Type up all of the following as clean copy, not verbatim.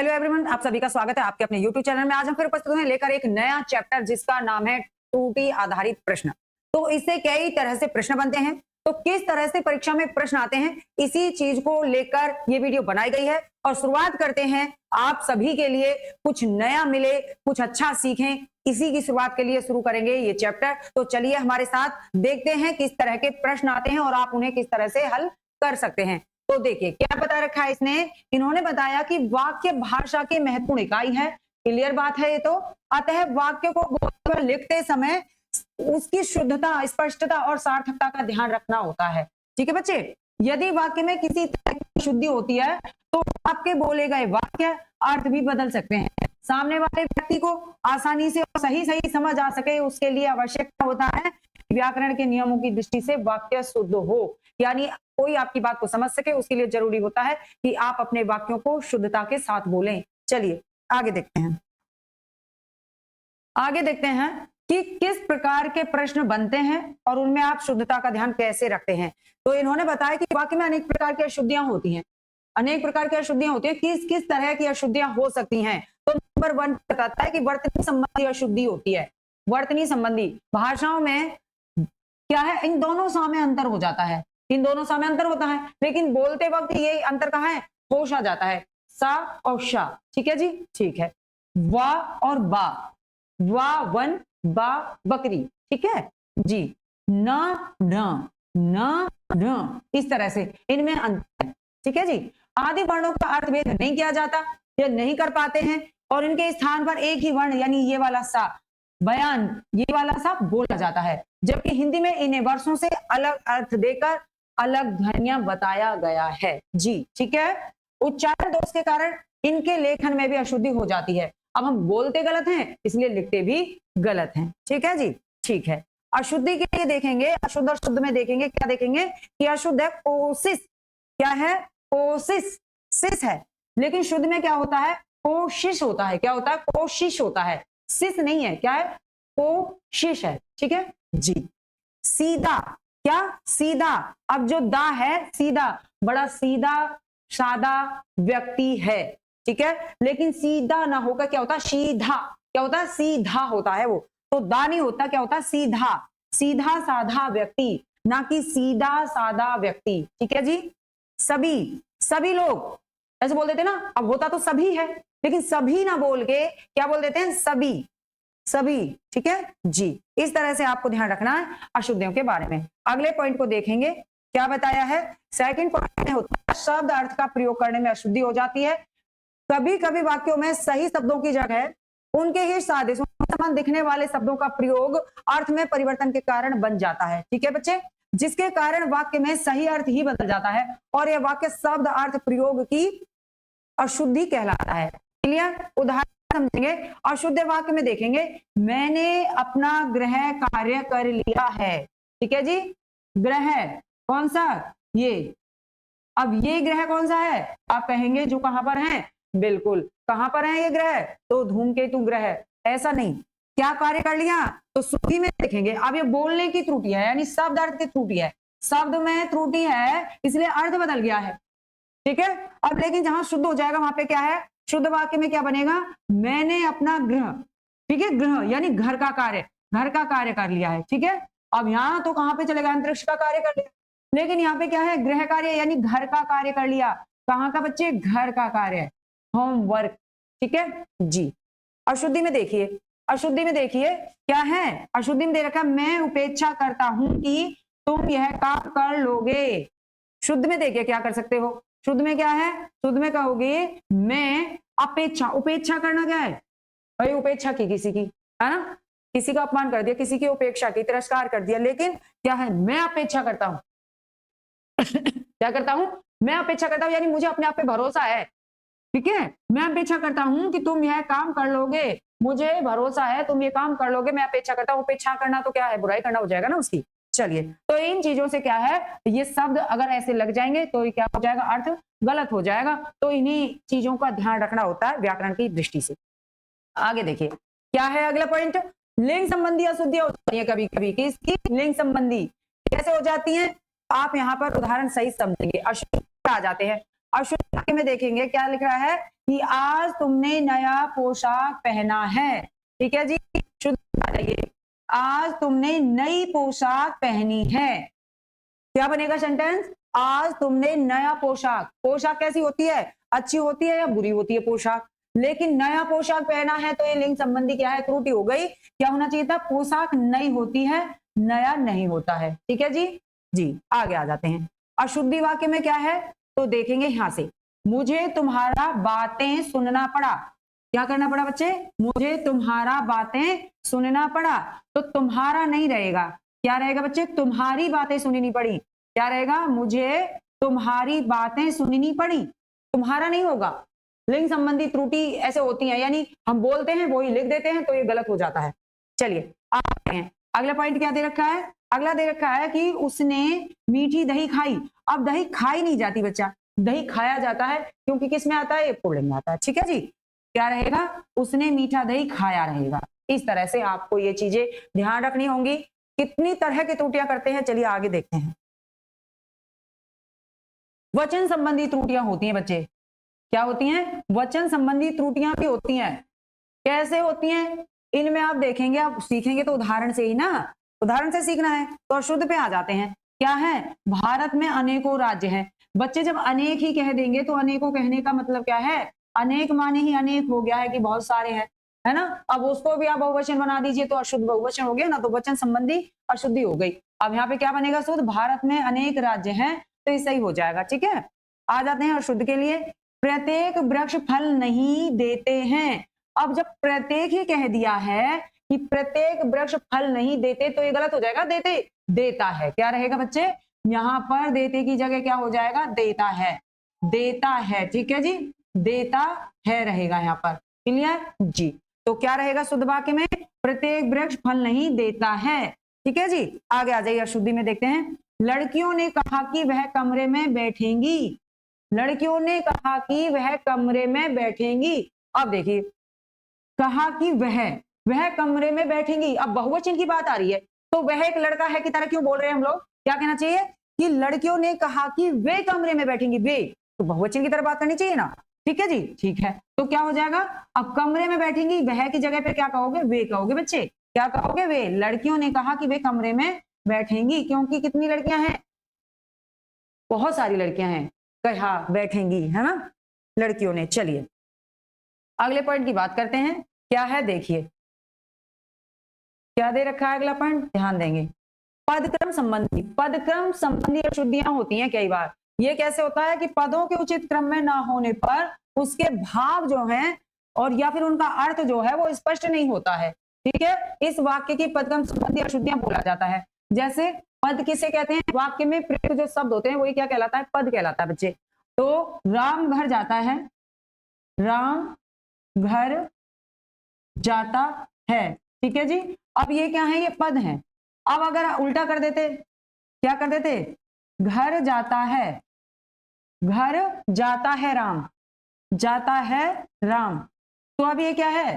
Hello everyone, आप सभी का स्वागत है आपके अपने यूट्यूब चैनल में। आज हम फिर उपस्थित हैं लेकर एक नया चैप्टर जिसका नाम है त्रुटि आधारित प्रश्न। तो इससे कई तरह से प्रश्न बनते हैं, तो किस तरह से परीक्षा में प्रश्न आते हैं इसी चीज को लेकर ये वीडियो बनाई गई है। और शुरुआत करते हैं, आप सभी के लिए कुछ नया मिले, कुछ अच्छा सीखें, इसी की शुरुआत के लिए शुरू करेंगे ये चैप्टर। तो चलिए हमारे साथ देखते हैं किस तरह के प्रश्न आते हैं और आप उन्हें किस तरह से हल कर सकते हैं। तो देखिए क्या बता रखा है इसने, इन्होंने बताया कि वाक्य भाषा की महत्वपूर्ण इकाई है। क्लियर बात है ये तो। अतः वाक्य को लिखते समय उसकी शुद्धता, स्पष्टता और सार्थकता का ध्यान रखना होता है। ठीक है बच्चे, यदि वाक्य में किसी तरह की शुद्धि होती है तो आपके बोले गए वाक्य अर्थ भी बदल सकते हैं। सामने वाले व्यक्ति को आसानी से और सही सही समझ आ सके, उसके लिए आवश्यक होता है व्याकरण के नियमों की दृष्टि से वाक्य शुद्ध हो, यानी कोई आपकी बात को समझ सके, उसके लिए जरूरी होता है कि आप अपने वाक्यों को शुद्धता के साथ बोलें। चलिए आगे देखते हैं, कि किस प्रकार के प्रश्न बनते हैं और उनमें आप शुद्धता का ध्यान कैसे रखते हैं। तो इन्होंने बताया कि वाक्य में अनेक प्रकार की अशुद्धियां होती हैं, किस किस तरह की अशुद्धियां हो सकती हैं। तो नंबर 1 बताता है कि वर्तनी संबंधी अशुद्धि होती है। वर्तनी संबंधी भाषाओं में क्या है, इन दोनों सा में अंतर हो जाता है, लेकिन बोलते वक्त ये अंतर कहाँ है, होश आ जाता है, सा और शा। ठीक है जी, ठीक है। वा और बा, वा वन, बा बकरी। ठीक है जी। ना न, ना न, इस तरह से इनमें अंतर है। ठीक है जी। आदि वर्णों का अर्थभेद नहीं किया जाता या नहीं कर पाते हैं और इनके स्थान पर एक ही वर्ण यानी ये वाला सा बयान, ये वाला सा बोला जाता है, जबकि हिंदी में इन्हें वर्षों से अलग अर्थ देकर अलग ध्वनियां बताया गया है जी। ठीक है। उच्चारण दोष के कारण इनके लेखन में भी अशुद्धि हो जाती है। अब हम बोलते गलत हैं इसलिए लिखते भी गलत हैं। ठीक है जी, ठीक है। अशुद्धि के लिए देखेंगे, अशुद्ध और शुद्ध में देखेंगे, क्या देखेंगे कि अशुद्ध है कोशिश, क्या है कोशिश, सिस है, लेकिन शुद्ध में क्या होता है, कोशिश होता है। क्या होता है, कोशिश होता है, सिस नहीं है, क्या है, कोशिश है। ठीक है जी। सीधा, क्या सीधा, अब जो दा है सीधा, बड़ा सीधा सादा व्यक्ति है। ठीक है, लेकिन सीधा ना होकर क्या होता है, सीधा, क्या होता है, सीधा होता है वो, तो दा नहीं होता, क्या होता है, सीधा, सीधा साधा व्यक्ति, ना कि सीधा सादा व्यक्ति। ठीक है जी। सभी, सभी लोग ऐसे बोल देते ना, अब होता तो सभी है लेकिन सभी ना बोल के क्या बोल देते हैं, सभी, सभी। ठीक है जी, इस तरह से आपको ध्यान रखना है अशुद्धियों के बारे में। अगले पॉइंट को देखेंगे, क्या बताया है। सेकंड पॉइंट में होता है शब्द अर्थ का प्रयोग करने में अशुद्धि हो जाती है। कभी कभी वाक्यों में सही शब्दों की जगह उनके ही सादृश्य समान दिखने वाले शब्दों का प्रयोग अर्थ में परिवर्तन के कारण बन जाता है। ठीक है बच्चे, जिसके कारण वाक्य में सही अर्थ ही बदल जाता है और यह वाक्य शब्द अर्थ प्रयोग की अशुद्धि कहलाता है। क्लियर, उदाहरण समझेंगे। अशुद्ध वाक्य में देखेंगे, मैंने अपना गृह कार्य कर लिया है। ठीक है जी, गृह कौन सा, ये, अब ये ग्रह कौन सा है, आप कहेंगे जो कहां पर है, बिल्कुल कहां पर है ये ग्रह, तो धूमकेतु ग्रह। ऐसा नहीं, क्या कार्य कर लिया, तो श्रुति में देखेंगे। अब ये बोलने की त्रुटि है, यानी शब्द अर्थ की त्रुटि है, शब्द में त्रुटि है इसलिए अर्थ बदल गया है। ठीक है, अब लेकिन जहां शुद्ध हो जाएगा वहां पे क्या है, शुद्ध वाक्य में क्या बनेगा, मैंने अपना गृह, ठीक है, गृह यानी घर का कार्य, घर का कार्य कर लिया है। ठीक है, अब यहाँ तो कहां पे चलेगा, अंतरिक्ष का कार्य कर लिया, लेकिन यहाँ पे क्या है, गृह कार्य यानी घर का कार्य कर लिया। कहाँ का बच्चे, घर का कार्य, होमवर्क। ठीक है जी। अशुद्धि में देखिए, अशुद्धि में देखिए क्या है, अशुद्धि में दे रखा, मैं उपेक्षा करता हूं कि तुम यह काम कर लोगे। शुद्ध में देखिए क्या कर सकते हो, शुद्ध में क्या है, शुद्ध में कहोगे मैं अपेक्षा, उपेक्षा करना क्या है भाई, उपेक्षा की किसी की, है ना, किसी का अपमान कर दिया, किसी की उपेक्षा की, तिरस्कार कर दिया, लेकिन क्या है, मैं अपेक्षा करता हूं क्या करता हूं, मैं अपेक्षा करता हूं, यानी मुझे अपने आप पे भरोसा है। ठीक है, मैं अपेक्षा करता हूं कि तुम यह काम कर लोगे, मुझे भरोसा है तुम ये काम कर लोगे, मैं अपेक्षा करता हूं। उपेक्षा करना तो क्या है, बुराई करना हो जाएगा ना उसकी। चलिए, तो इन चीजों से क्या है, ये शब्द अगर ऐसे लग जाएंगे तो क्या हो जाएगा, अर्थ गलत हो जाएगा। तो इन्हीं चीजों का ध्यान रखना होता है व्याकरण की दृष्टि से। आगे देखिए क्या है अगला पॉइंट, लिंग संबंधी अशुद्धियां हो जाती है कभी कभी। किसकी, लिंग संबंधी कैसे हो जाती है, आप यहाँ पर उदाहरण सही समझेंगे। अशुद्ध आ जाते हैं, अशुद्ध में देखेंगे क्या लिख रहा है, कि आज तुमने नया पोशाक पहना है। ठीक है जी, शुद्ध आ जाइए, आज तुमने नई पोशाक पहनी है। क्या बनेगा सेंटेंस? आज तुमने नया पोशाक, पोशाक कैसी होती है, अच्छी होती है या बुरी होती है पोशाक, लेकिन नया पोशाक पहना है तो ये लिंग संबंधी क्या है, त्रुटि हो गई। क्या होना चाहिए था, पोशाक नई होती है, नया नहीं होता है। ठीक है जी, जी आगे आ जाते हैं। अशुद्धि वाक्य में क्या है तो देखेंगे यहां से, मुझे तुम्हारा बातें सुनना पड़ा। क्या करना पड़ा बच्चे, मुझे तुम्हारा बातें सुनना पड़ा। तो तुम्हारा नहीं रहेगा, क्या रहेगा बच्चे, तुम्हारी बातें सुननी पड़ी। क्या रहेगा, मुझे तुम्हारी बातें सुननी पड़ी, तुम्हारा नहीं होगा। लिंग संबंधी त्रुटि ऐसे होती है, यानी हम बोलते हैं वही लिख देते हैं तो ये गलत हो जाता है। चलिए आगे हैं, अगला पॉइंट क्या दे रखा है, अगला दे रखा है कि उसने मीठी दही खाई। अब दही खाई नहीं जाती बच्चा, दही खाया जाता है, क्योंकि किस में आता है, ये पुल्लिंग में आता है। ठीक है जी, क्या रहेगा, उसने मीठा दही खाया रहेगा। इस तरह से आपको ये चीजें ध्यान रखनी होंगी। कितनी तरह की त्रुटियां करते हैं, चलिए आगे देखते हैं। वचन संबंधी त्रुटियां होती हैं बच्चे, क्या होती हैं, वचन संबंधी त्रुटियां भी होती हैं। कैसे होती हैं, इनमें आप देखेंगे, आप सीखेंगे तो उदाहरण से ही ना, उदाहरण से सीखना है। तो अशुद्ध पे आ जाते हैं, क्या है, भारत में अनेकों राज्य हैं। बच्चे जब अनेक ही कह देंगे तो अनेकों कहने का मतलब क्या है, अनेक माने ही अनेक हो गया है कि बहुत सारे हैं, है ना। अब उसको भी आप बहुवचन बना दीजिए तो अशुद्ध बहुवचन हो गया ना, तो वचन संबंधी अशुद्धि हो गई। अब यहाँ पे क्या बनेगा, शुद्ध, भारत में अनेक राज्य हैं, तो ये सही हो जाएगा। ठीक है, आ जाते हैं अशुद्ध के लिए। प्रत्येक वृक्ष फल नहीं देते हैं। अब जब प्रत्येक ही कह दिया है कि प्रत्येक वृक्ष फल नहीं देते, तो ये गलत हो जाएगा, देते देता है। क्या रहेगा बच्चे, यहां पर देते की जगह क्या हो जाएगा, देता है, देता है। ठीक है जी, देता है रहेगा यहाँ पर, क्लियर जी। तो क्या रहेगा शुद्ध वाक्य में, प्रत्येक वृक्ष फल नहीं देता है। ठीक है जी, आगे आ जाइए, अशुद्धि में देखते हैं। लड़कियों ने कहा कि वह कमरे में बैठेंगी, लड़कियों ने कहा कि वह कमरे में बैठेंगी। अब देखिए, कहा कि वह कमरे में बैठेंगी, अब बहुवचन की बात आ रही है, तो वह एक लड़का है की तरह क्यों बोल रहे हैं हम लोग, क्या कहना चाहिए कि लड़कियों ने कहा कि वे कमरे में बैठेंगी, वे तो बहुवचन की तरह बात करनी चाहिए ना। ठीक है जी, ठीक है, तो क्या हो जाएगा, अब कमरे में बैठेंगी, वह की जगह पे क्या कहोगे, वे कहोगे बच्चे, क्या कहोगे, वे। लड़कियों ने कहा कि वे कमरे में बैठेंगी, क्योंकि कितनी लड़कियां हैं, बहुत सारी लड़कियां हैं, कहा बैठेंगी, है ना, लड़कियों ने। चलिए अगले पॉइंट की बात करते हैं, क्या है देखिए, क्या दे रखा है अगला पॉइंट, ध्यान देंगे। पदक्रम संबंधी अशुद्धियां होती हैं कई बार। ये कैसे होता है कि पदों के उचित क्रम में ना होने पर उसके भाव जो हैं और या फिर उनका अर्थ जो है वो स्पष्ट नहीं होता है। ठीक है, इस वाक्य की पदक्रम संबंधी अशुद्धियां बोला जाता है। जैसे पद किसे कहते हैं, वाक्य में प्रयुक्त जो शब्द होते हैं वही क्या कहलाता है, पद कहलाता है बच्चे। तो राम घर जाता है, राम घर जाता है। ठीक है जी, अब ये क्या है, ये पद है। अब अगर उल्टा कर देते, क्या कर देते, घर जाता है, घर जाता है राम, जाता है राम, तो अब ये क्या है,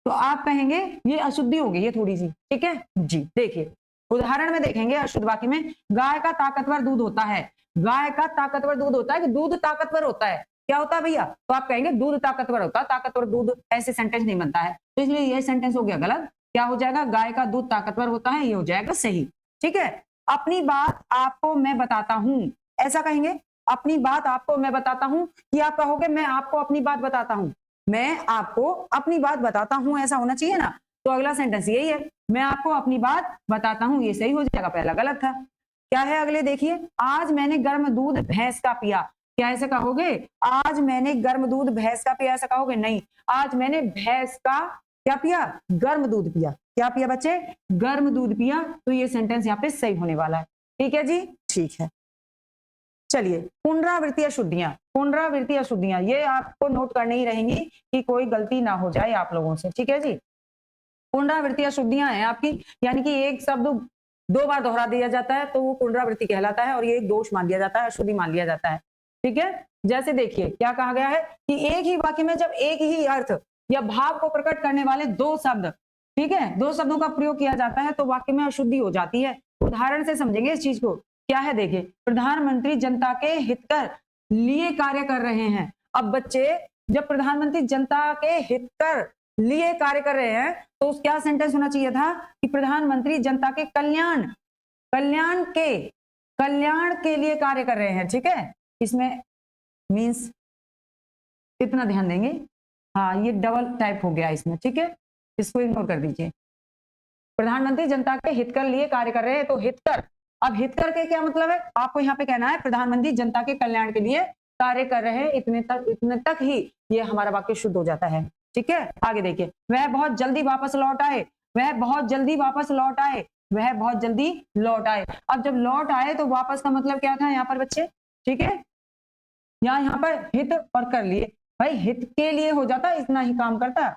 तो आप कहेंगे ये अशुद्धि होगी, ये थोड़ी सी। ठीक है जी, देखिए उदाहरण में देखेंगे अशुद्ध वाक्य में, गाय का ताकतवर दूध होता है, गाय का ताकतवर दूध होता है कि दूध ताकतवर होता है, क्या होता है भैया, तो आप कहेंगे दूध ताकतवर होता है, ताकतवर दूध, ऐसे सेंटेंस नहीं बनता है, तो इसलिए यह सेंटेंस हो गया गलत। क्या हो जाएगा, गाय का दूध ताकतवर होता है, ये हो जाएगा सही। ठीक है, अपनी बात आपको मैं बताता हूं, ऐसा कहेंगे, अपनी बात आपको मैं बताता हूं, कि आप कहोगे मैं आपको अपनी बात बताता हूं, मैं आपको अपनी बात बताता हूं, ऐसा होना चाहिए ना। तो अगला सेंटेंस यही है, मैं आपको अपनी बात बताता हूं, ये सही हो जाएगा, पहला गलत था। क्या है अगले देखिए, आज मैंने गर्म दूध भैंस का पिया, क्या ऐसे कहोगे, आज मैंने गर्म दूध भैंस का पिया, ऐसा कहोगे नहीं, आज मैंने भैंस का क्या पिया, गर्म दूध पिया, क्या पिया बच्चे, गर्म दूध पिया, तो ये सेंटेंस यहाँ पे सही होने वाला है। ठीक है जी, ठीक है। चलिए पुनरावृत्ति अशुद्धियां, पुनरावृत्ति अशुद्धियां ये आपको नोट करनी ही रहेंगी कि कोई गलती ना हो जाए आप लोगों से। ठीक है जी, पुनरावृत्ति अशुद्धियां हैं आपकी, यानी कि एक शब्द दो बार दोहरा दिया जाता है तो वो पुनरावृत्ति कहलाता है और ये एक दोष मान लिया जाता है, अशुद्धि मान लिया जाता है। ठीक है, जैसे देखिए क्या कहा गया है कि एक ही वाक्य में जब एक ही अर्थ या भाव को प्रकट करने वाले दो शब्द, ठीक है, दो शब्दों का प्रयोग किया जाता है तो वाक्य में अशुद्धि हो जाती है। उदाहरण से समझेंगे इस चीज को, क्या है देखिए, प्रधानमंत्री जनता के हित कर लिए कार्य कर रहे हैं। अब बच्चे जब प्रधानमंत्री जनता के हित कर लिए कार्य कर रहे हैं तो उस क्या सेंटेंस होना चाहिए था कि प्रधानमंत्री जनता के कल्याण के लिए कार्य कर रहे हैं। ठीक है, इसमें मीन्स इतना ध्यान देंगे। हाँ, ये डबल टाइप हो गया इसमें। ठीक है, इसको इग्नोर कर दीजिए। प्रधानमंत्री जनता के हितकर लिए कार्य कर रहे हैं, तो हितकर, अब हितकर के क्या मतलब है आपको यहाँ पे कहना है प्रधानमंत्री जनता के कल्याण के लिए कार्य कर रहे हैं, इतने तक ही ये हमारा वाक्य शुद्ध हो जाता है। ठीक है, आगे देखिए, वह बहुत जल्दी वापस लौट आए, वह बहुत जल्दी वापस लौट आए, वह बहुत जल्दी लौट आए। अब जब लौट आए तो वापस का मतलब क्या था यहाँ पर बच्चे? ठीक है, यहाँ पर हित और कर लिए, भाई हित के लिए हो जाता, इतना ही काम करता।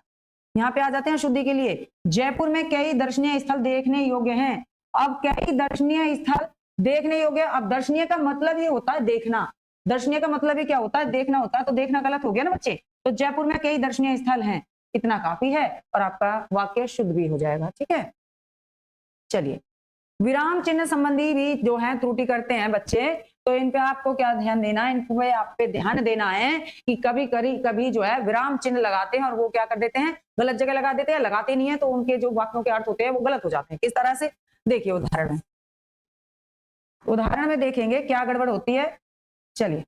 यहाँ पे आ जाते हैं शुद्धि के लिए। जयपुर में कई दर्शनीय स्थल देखने योग्य हैं। अब कई दर्शनीय स्थल देखने योग्य, अब दर्शनीय का मतलब ही होता है देखना, दर्शनीय का मतलब ही क्या होता है? देखना होता है, तो देखना गलत हो गया ना बच्चे। तो जयपुर में कई दर्शनीय स्थल हैं, इतना काफी है और आपका वाक्य शुद्ध भी हो जाएगा। ठीक है, चलिए, विराम चिन्ह संबंधी भी जो है त्रुटि करते हैं बच्चे, तो इन पे आपको क्या ध्यान देना है? इन पे आप पे ध्यान देना है कि कभी जो है विराम चिन्ह लगाते हैं और वो क्या कर देते हैं, गलत जगह लगा देते हैं, लगाते नहीं है तो उनके जो वाक्यों के अर्थ होते हैं वो गलत हो जाते हैं। किस तरह से? देखिए, उदाहरण में देखेंगे क्या गड़बड़ होती है। चलिए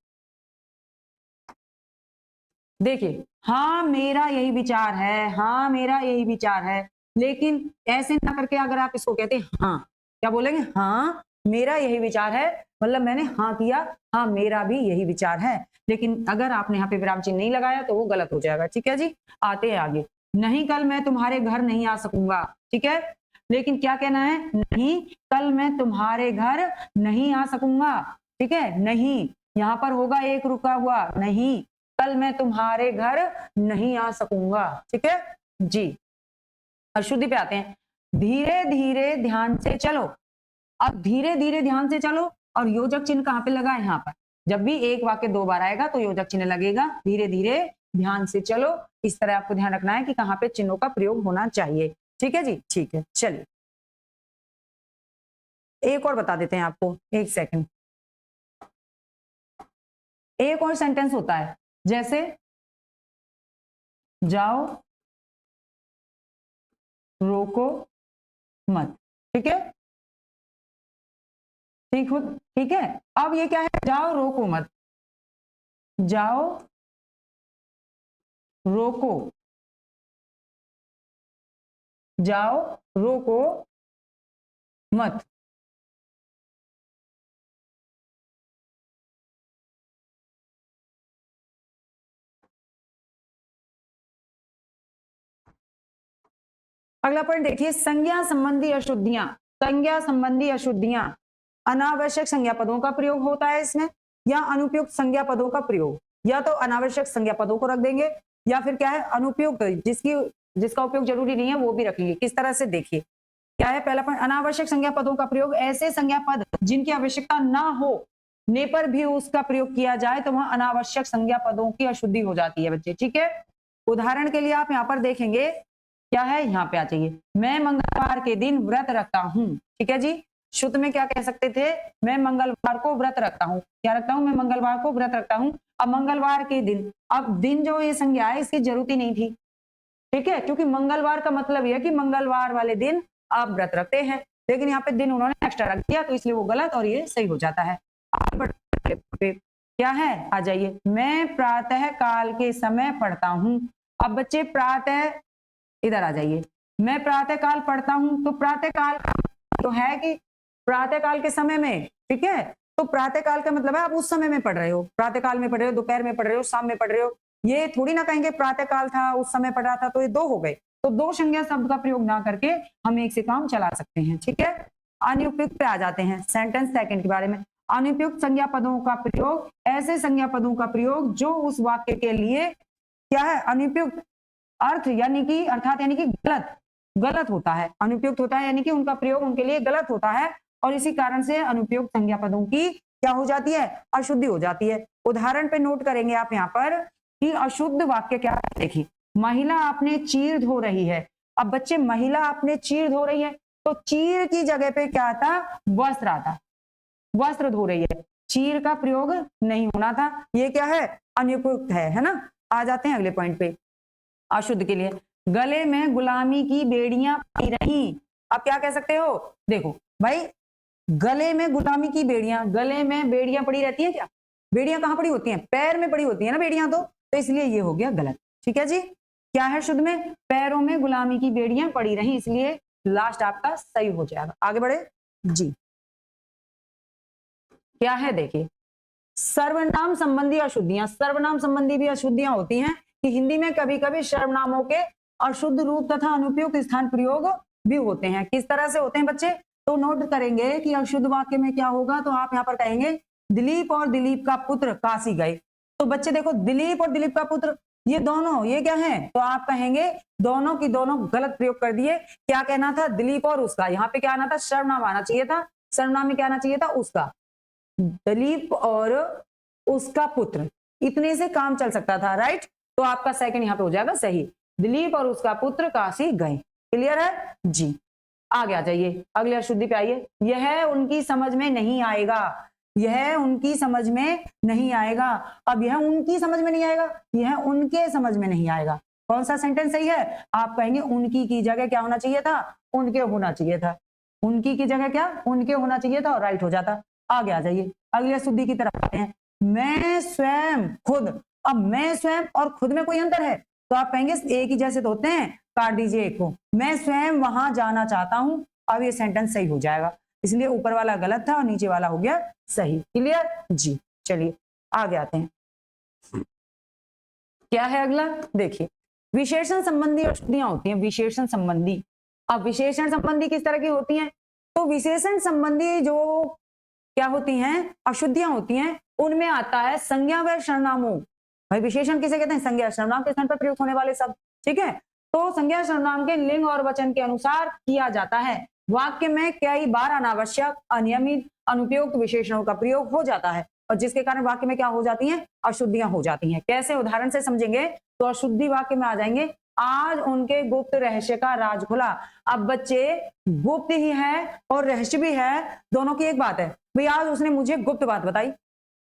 देखिए, हाँ मेरा यही विचार है, हाँ मेरा यही विचार है, लेकिन ऐसे ना करके अगर आप इसको कहते हैं हाँ, क्या बोलेंगे? हाँ मेरा यही विचार है, मतलब मैंने हाँ किया, हाँ मेरा भी यही विचार है। लेकिन अगर आपने यहाँ पे विराम चिन्ह नहीं लगाया तो वो गलत हो जाएगा। ठीक है जी, आते हैं आगे। नहीं कल मैं तुम्हारे घर नहीं आ सकूंगा। ठीक है, लेकिन क्या कहना है? नहीं कल मैं तुम्हारे घर नहीं आ सकूंगा। ठीक है, नहीं यहाँ पर होगा एक रुका हुआ, नहीं कल मैं तुम्हारे घर नहीं आ सकूंगा। ठीक है जी, अशुद्धि पे आते हैं। धीरे धीरे ध्यान से चलो। अब धीरे धीरे ध्यान से चलो और योजक चिन्ह कहाँ पे लगा है? यहाँ पर। जब भी एक वाक्य दो बार आएगा तो योजक चिन्ह लगेगा। धीरे धीरे ध्यान से चलो, इस तरह आपको ध्यान रखना है कि कहाँ पे चिन्हों का प्रयोग होना चाहिए। ठीक है जी, ठीक है। चलिए एक और बता देते हैं आपको, एक सेकंड। एक और सेंटेंस होता है जैसे जाओ रोको मत। ठीक है, ठीक है। अब ये क्या है? जाओ रोको मत, जाओ रोको, जाओ रोको मत। अगला पॉइंट देखिए, संज्ञा संबंधी अशुद्धियां। संज्ञा संबंधी अशुद्धियां, अनावश्यक संज्ञा पदों का प्रयोग होता है इसमें, या अनुपयुक्त संज्ञा पदों का प्रयोग। या तो अनावश्यक संज्ञा पदों को रख देंगे या फिर क्या है अनुपयुक्त, जिसका उपयोग जरूरी नहीं है वो भी रखेंगे। किस तरह से? देखिए क्या है पहला पॉइंट, अनावश्यक संज्ञा पदों का प्रयोग। ऐसे संज्ञा पद जिनकी आवश्यकता ना हो ने पर भी उसका प्रयोग किया जाए तो वहां अनावश्यक संज्ञा पदों की अशुद्धि हो जाती है बच्चे। ठीक है, उदाहरण के लिए आप यहाँ पर देखेंगे क्या है, यहाँ पे आ जाइए, मैं मंगलवार के दिन व्रत रखता हूँ। ठीक है जी, शुद्ध में क्या कह सकते थे? मैं मंगलवार को व्रत रखता हूँ। क्या रखता हूँ? मैं मंगलवार को व्रत रखता हूँ। अब मंगलवार के दिन, अब दिन जो ये संज्ञा है इसकी जरूरत ही नहीं थी। ठीक है, क्योंकि मंगलवार का मतलब यह कि मंगलवार वाले दिन आप व्रत रखते हैं, लेकिन यहाँ पे दिन उन्होंने एक्स्ट्रा रख दिया तो इसलिए वो गलत और ये सही हो जाता है। क्या है, आ जाइए, मैं प्रातः काल के समय पढ़ता हूँ। अब बच्चे प्रातः, इधर आ जाइए, मैं प्रातः काल पढ़ता हूँ, तो प्रातः काल तो है कि प्रातः काल के समय में। ठीक है, तो प्रातः काल का मतलब है आप उस समय में पढ़ रहे हो, प्रातः काल में पढ़ रहे हो, दोपहर में पढ़ रहे हो, शाम में पढ़ रहे हो। ये थोड़ी ना कहेंगे प्रातः काल था उस समय पढ़ रहा था, तो ये दो हो गए। तो दो संज्ञा शब्द का प्रयोग ना करके हम एक से काम चला सकते हैं। ठीक है, अनुपयुक्त पे आ जाते हैं, सेंटेंस सेकंड के बारे में। अनुपयुक्त संज्ञा पदों का प्रयोग, ऐसे संज्ञा पदों का प्रयोग जो उस वाक्य के लिए क्या है? अनुपयुक्त अर्थ यानी कि अर्थात यानी कि गलत होता है, अनुपयुक्त होता है, यानी कि उनका प्रयोग उनके लिए गलत होता है और इसी कारण से अनुपयुक्त संज्ञा पदों की क्या हो जाती है? अशुद्धि हो जाती है। उदाहरण पे नोट करेंगे आप यहाँ पर कि अशुद्ध वाक्य क्या है। देखिए, महिला अपने चीर धो रही है। अब बच्चे, महिला अपने चीर धो रही है, तो चीर की जगह पे क्या आता? वस्त्र आता, वस्त्र धो रही है, चीर का प्रयोग नहीं होना था। ये क्या है? अनुपयुक्त है ना। आ जाते हैं अगले पॉइंट पे, अशुद्ध के लिए। गले में गुलामी की बेड़ियां पड़ी रही। आप क्या कह सकते हो? देखो भाई, गले में गुलामी की बेड़ियां, गले में बेड़ियां पड़ी रहती हैं क्या? बेड़ियां कहां पड़ी होती हैं? पैर में पड़ी होती है ना बेड़ियां, तो इसलिए ये हो गया गलत। ठीक है जी, क्या है शुद्ध में? पैरों में गुलामी की बेड़ियां पड़ी रही, इसलिए लास्ट आपका सही हो जाएगा। आगे बढ़े जी, क्या है देखिए, सर्वनाम संबंधी अशुद्धियां। सर्वनाम संबंधी भी अशुद्धियां होती हैं कि हिंदी में कभी कभी सर्वनामों के अशुद्ध रूप तथा अनुपयुक्त स्थान प्रयोग भी होते हैं। किस तरह से होते हैं बच्चे? तो नोट करेंगे कि अशुद्ध वाक्य में क्या होगा, तो आप यहाँ पर कहेंगे दिलीप और दिलीप का पुत्र काशी गए। तो बच्चे देखो, दिलीप और दिलीप का पुत्र, ये दोनों ये क्या है? तो आप कहेंगे दोनों की दोनों गलत प्रयोग कर दिए। क्या कहना था? दिलीप और उसका। यहाँ पे क्या आना था? सर्वनाम आना चाहिए था। सर्वनाम में क्या आना चाहिए था? उसका। दिलीप और उसका पुत्र, इतने से काम चल सकता था, राइट? तो आपका सेकंड यहाँ पे हो जाएगा सही, दिलीप और उसका पुत्र काशी गए। क्लियर है जी? आगे आ जाइए, अगले अशुद्धि पे आइए। यह उनकी समझ में नहीं आएगा। यह उनकी समझ में नहीं आएगा। अब यह उनकी समझ में नहीं आएगा, यह उनके समझ में नहीं आएगा। कौन सा सेंटेंस सही है? आप कहेंगे उनकी की जगह क्या होना चाहिए था? उनके होना चाहिए था। उनकी की जगह क्या? उनके होना चाहिए था, और राइट हो जाता। आगे आ जाइए, अगली अशुद्धि की तरफ आते हैं। मैं स्वयं खुद। अब मैं स्वयं और खुद में कोई अंतर है? तो आप कहेंगे एक ही जैसे तो होते हैं, काट दीजिए एक को। मैं स्वयं वहां जाना चाहता हूं। अब ये सेंटेंस सही हो जाएगा, इसलिए ऊपर वाला गलत था और नीचे वाला हो गया सही। क्लियर जी? चलिए आगे आते हैं। क्या है अगला? देखिए, विशेषण संबंधी अशुद्धियां होती हैं। विशेषण संबंधी, अब विशेषण संबंधी किस तरह की होती हैं? तो विशेषण संबंधी जो क्या होती हैं, अशुद्धियां होती हैं, उनमें आता है संज्ञा व सर्वनामों। भाई विशेषण किसे कहते हैं? संज्ञा सर्वनाम के स्थान पर प्रयुक्त होने वाले शब्द। ठीक है, तो संज्ञा सर्वनाम के लिंग और वचन के अनुसार किया जाता है। वाक्य में कई बार अनावश्यक, अनियमित, अनुपयुक्त विशेषणों का प्रयोग हो जाता है, और जिसके कारण वाक्य में क्या हो जाती हैं? अशुद्धियां हो जाती हैं। कैसे? उदाहरण से समझेंगे तो अशुद्धि वाक्य में आ जाएंगे। आज उनके गुप्त रहस्य का राज खुला। अब बच्चे, गुप्त ही है और रहस्य भी है, दोनों की एक बात है। भाई आज उसने मुझे गुप्त बात बताई,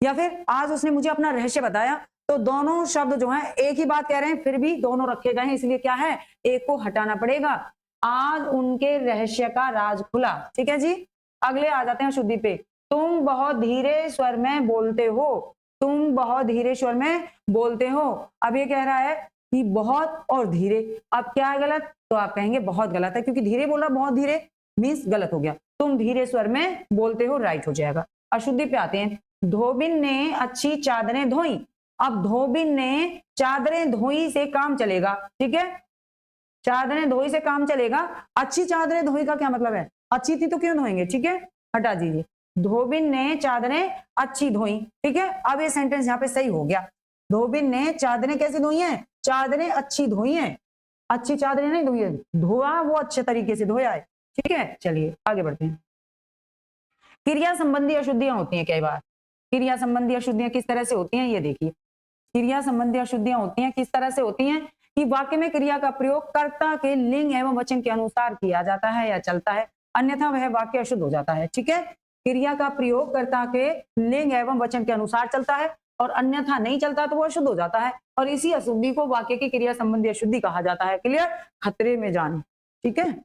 या फिर आज उसने मुझे अपना रहस्य बताया, तो दोनों शब्द जो हैं एक ही बात कह रहे हैं, फिर भी दोनों रखे गए हैं, इसलिए क्या है? एक को हटाना पड़ेगा। आज उनके रहस्य का राज खुला। ठीक है जी, अगले आ जाते हैं शुद्धि पे। तुम बहुत धीरे स्वर में बोलते हो। तुम बहुत धीरे स्वर में बोलते हो। अब ये कह रहा है कि बहुत और धीरे। अब क्या है गलत? तो आप कहेंगे बहुत गलत है, क्योंकि धीरे बोल रहा, बहुत धीरे मीन्स गलत हो गया। तुम धीरे स्वर में बोलते हो, राइट हो जाएगा। अशुद्धि पे आते हैं। धोबिन ने अच्छी चादरें धोई। अब धोबिन ने चादरें धोई से काम चलेगा। ठीक है, चादरें धोई से काम चलेगा। अच्छी चादरें धोई का क्या मतलब है? अच्छी थी तो क्यों धोएंगे? ठीक है, हटा दीजिए। धोबिन ने चादरें अच्छी धोई। ठीक है, अब ये सेंटेंस यहाँ पे सही हो गया। धोबिन ने चादरें कैसी धोई हैं? चादरें अच्छी धोई हैं। अच्छी चादरें नहीं धोई है, धोआ वो अच्छे तरीके से धोया है। ठीक है, चलिए आगे बढ़ते हैं। क्रिया संबंधी अशुद्धियां होती हैं कई बार। क्रिया संबंधी अशुद्धियां किस तरह से होती हैं, ये देखिए। क्रिया संबंधी अशुद्धियां होती हैं किस तरह से होती हैं कि वाक्य में क्रिया का प्रयोग कर्ता के लिंग एवं वचन के अनुसार किया जाता है या चलता है, अन्यथा वह वाक्य अशुद्ध हो जाता है। ठीक है, क्रिया का प्रयोग कर्ता के लिंग एवं वचन के अनुसार चलता है, और अन्यथा नहीं चलता तो वो अशुद्ध हो जाता है, और इसी अशुद्धि को वाक्य की क्रिया संबंधी अशुद्धि कहा जाता है। क्लियर? खतरे में जाने। ठीक है,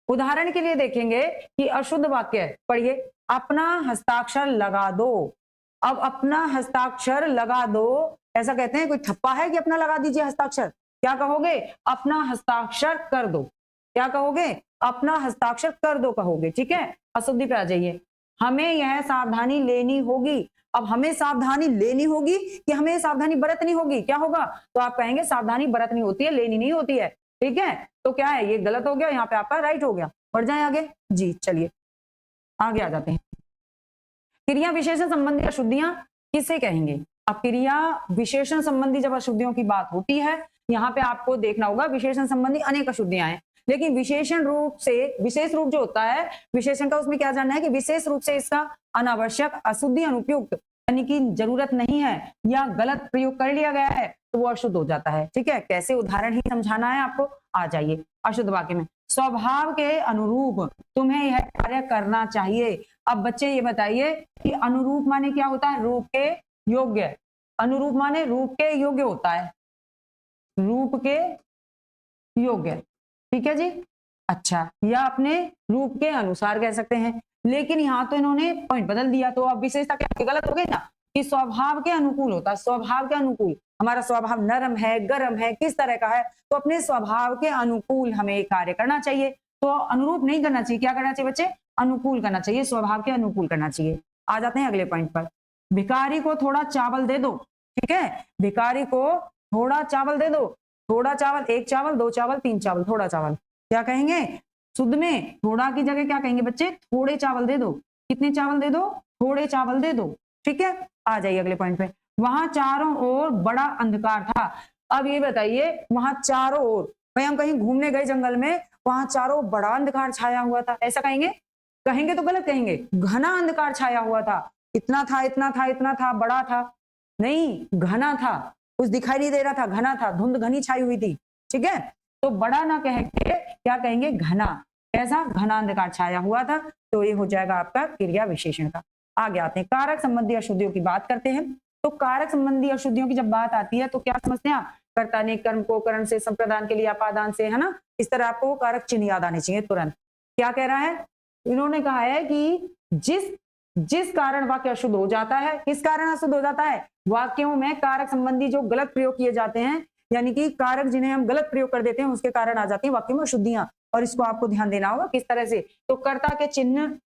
उदाहरण के लिए देखेंगे कि अशुद्ध वाक्य पढ़िए। अपना हस्ताक्षर लगा दो। अब अपना हस्ताक्षर लगा दो, ऐसा कहते हैं? कोई ठप्पा है कि अपना लगा दीजिए हस्ताक्षर? क्या कहोगे? अपना हस्ताक्षर कर दो। क्या कहोगे? अपना हस्ताक्षर कर दो कहोगे। ठीक है, अशुद्धि पे आ जाइए। हमें यह सावधानी लेनी होगी। अब हमें सावधानी लेनी होगी कि हमें सावधानी बरतनी होगी? क्या होगा? तो आप कहेंगे सावधानी बरतनी होती है, लेनी नहीं होती है। ठीक है, तो क्या है? ये गलत हो गया, यहाँ पे आपका राइट हो गया। बढ़ जाए आगे जी, चलिए आगे आ जाते हैं। क्रिया विशेषण संबंधी अशुद्धियां किसे कहेंगे? अब क्रिया विशेषण संबंधी जब अशुद्धियों की बात होती है, यहाँ पे आपको देखना होगा विशेषण संबंधी अनेक अशुद्धियां हैं, लेकिन विशेषण रूप से, विशेष रूप जो होता है विशेषण का, उसमें क्या जानना है कि विशेष रूप से इसका अनावश्यक, अशुद्धि, अनुपयुक्त यानी कि जरूरत नहीं है या गलत प्रयोग कर लिया गया है तो वो अशुद्ध हो जाता है। ठीक है, कैसे? उदाहरण ही समझाना है आपको। आ जाइए अशुद्ध वाक्य में। स्वभाव के अनुरूप तुम्हें यह कार्य करना चाहिए। अब बच्चे ये बताइए कि अनुरूप माने क्या होता है? रूप के योग्य। अनुरूप माने रूप के योग्य होता है। रूप के योग्य, ठीक है जी। अच्छा, या अपने रूप के अनुसार कह सकते हैं, लेकिन यहाँ तो इन्होंने पॉइंट बदल दिया, तो अब विशेषता क्या गलत हो गई ना, कि स्वभाव के अनुकूल होता है, स्वभाव के अनुकूल। हमारा स्वभाव नरम है, गर्म है, किस तरह का है, तो अपने स्वभाव के अनुकूल हमें कार्य करना चाहिए। तो अनुरूप नहीं करना चाहिए, क्या करना चाहिए बच्चे, अनुकूल करना चाहिए, स्वभाव के अनुकूल करना चाहिए। आ जाते हैं अगले पॉइंट पर, भिखारी को थोड़ा चावल दे दो, ठीक है, भिखारी को थोड़ा चावल दे दो, थोड़ा चावल, एक चावल, दो चावल, तीन चावल, थोड़ा चावल, क्या कहेंगे, शुद्ध में थोड़ा की जगह क्या कहेंगे बच्चे, थोड़े चावल दे दो। कितने चावल दे दो, थोड़े चावल दे दो, ठीक है। आ जाइए अगले पॉइंट पे, वहां चारों ओर बड़ा अंधकार था। अब ये बताइए, वहां चारों ओर, भाई हम कहीं घूमने गए जंगल में, वहां चारों बड़ा अंधकार छाया हुआ था, ऐसा कहेंगे, कहेंगे तो गलत कहेंगे, घना अंधकार छाया हुआ था, इतना था, इतना था, इतना था, बड़ा था, नहीं, घना था, कुछ दिखाई नहीं दे रहा था, घना था, धुंध घनी छाई हुई थी, ठीक है। तो बड़ा ना कह के क्या कहेंगे, घना, कैसा, घना अंधकार छाया हुआ था। तो ये हो जाएगा आपका क्रिया विशेषण का। आगे आते हैं, कारक संबंधी अशुद्धियों की बात करते हैं। तो कारक संबंधी अशुद्धियों की जब बात आती है तो क्या समझते हैं, कर्ता ने कर्म को करण से, संप्रदान के लिए अपादान से, है ना, इस तरह आपको कारक चिन्ह याद आने चाहिए तुरंत। क्या कह रहा है, इन्होंने कहा है कि जिस कारण वाक्य अशुद्ध हो जाता है, किस कारण अशुद्ध हो जाता है, वाक्यों में कारक संबंधी जो गलत प्रयोग किए जाते हैं, यानी कि कारक जिन्हें हम गलत प्रयोग कर देते हैं, उसके कारण आ जाती है वाक्यों में अशुद्धियां। और इसको आपको ध्यान देना होगा किस तरह से, तो कर्ता के चिन्ह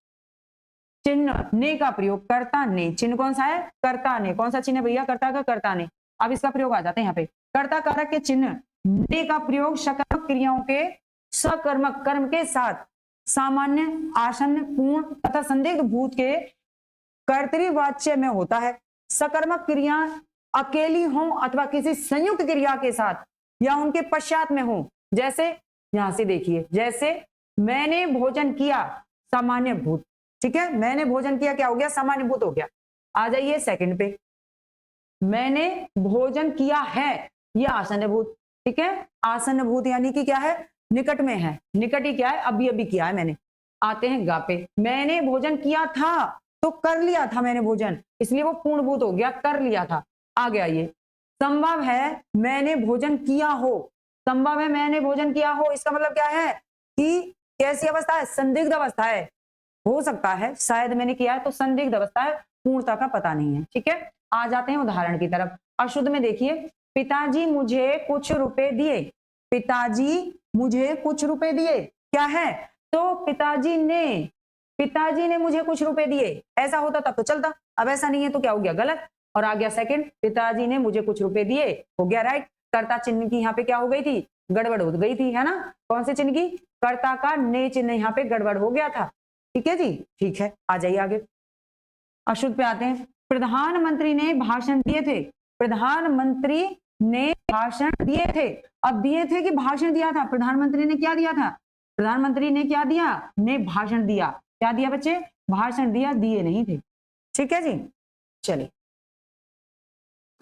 ने का प्रयोग, कर्ता ने, चिन्ह कौन सा है, कर्ता ने, कौन सा चिन्ह है भैया, कर्ता का, कर्ता ने। अब इसका प्रयोग आ जाते हैं यहाँ पे, कर्ता कारक के चिन्ह ने का प्रयोग सकर्मक क्रियाओं के सकर्मक कर्म के साथ सामान्य, आसन्न, पूर्ण तथा संदिग्ध भूत के कर्तृवाच्य में होता है। सकर्मक क्रिया अकेली हो अथवा किसी संयुक्त क्रिया के साथ या उनके पश्चात में हो, जैसे यहां से देखिए, जैसे मैंने भोजन किया, सामान्य भूत, ठीक है, मैंने भोजन किया, क्या हो गया, सामान्य भूत हो गया। आ जाइए सेकंड पे, मैंने भोजन किया है, ये आसन्न भूत, ठीक है, आसन्न भूत यानी कि क्या है, निकट में है, निकट ही क्या है, अभी अभी किया है मैंने। आते हैं गा पे, मैंने भोजन किया था, तो कर लिया था मैंने भोजन, इसलिए वो पूर्ण भूत हो गया, कर लिया था। आ गया ये, संभव है मैंने भोजन किया हो, संभव है मैंने भोजन किया हो, इसका मतलब क्या है कि कैसी अवस्था है, संदिग्ध अवस्था है, हो सकता है शायद मैंने किया है, तो संदिग्ध अवस्था है, पूर्णता का पता नहीं है, ठीक है। आ जाते हैं उदाहरण की तरफ, अशुद्ध में देखिए, पिताजी मुझे कुछ रुपए दिए, पिताजी मुझे कुछ रुपए दिए, क्या है, तो पिताजी ने मुझे कुछ रुपए दिए, ऐसा होता तब तो चलता, अब ऐसा नहीं है तो क्या हो गया, गलत। और आ गया सेकंड, पिताजी ने मुझे कुछ रुपए दिए, हो गया राइट। कर्ता चिन्ह की यहाँ पे क्या हो गई थी, गड़बड़ हो गई थी, है ना, कौन से चिन्ह की, कर्ता का ने चिन्ह यहाँ पे गड़बड़ हो गया था, ठीक है जी, ठीक है। आ जाइए आगे, अशुद्ध पे आते हैं, प्रधानमंत्री ने भाषण दिए थे, प्रधानमंत्री ने भाषण दिए थे, अब दिए थे कि भाषण दिया था, प्रधानमंत्री ने क्या दिया था, प्रधानमंत्री ने क्या दिया, ने भाषण दिया, क्या दिया बच्चे, भाषण दिया, दिए नहीं थे, ठीक है जी। चलिए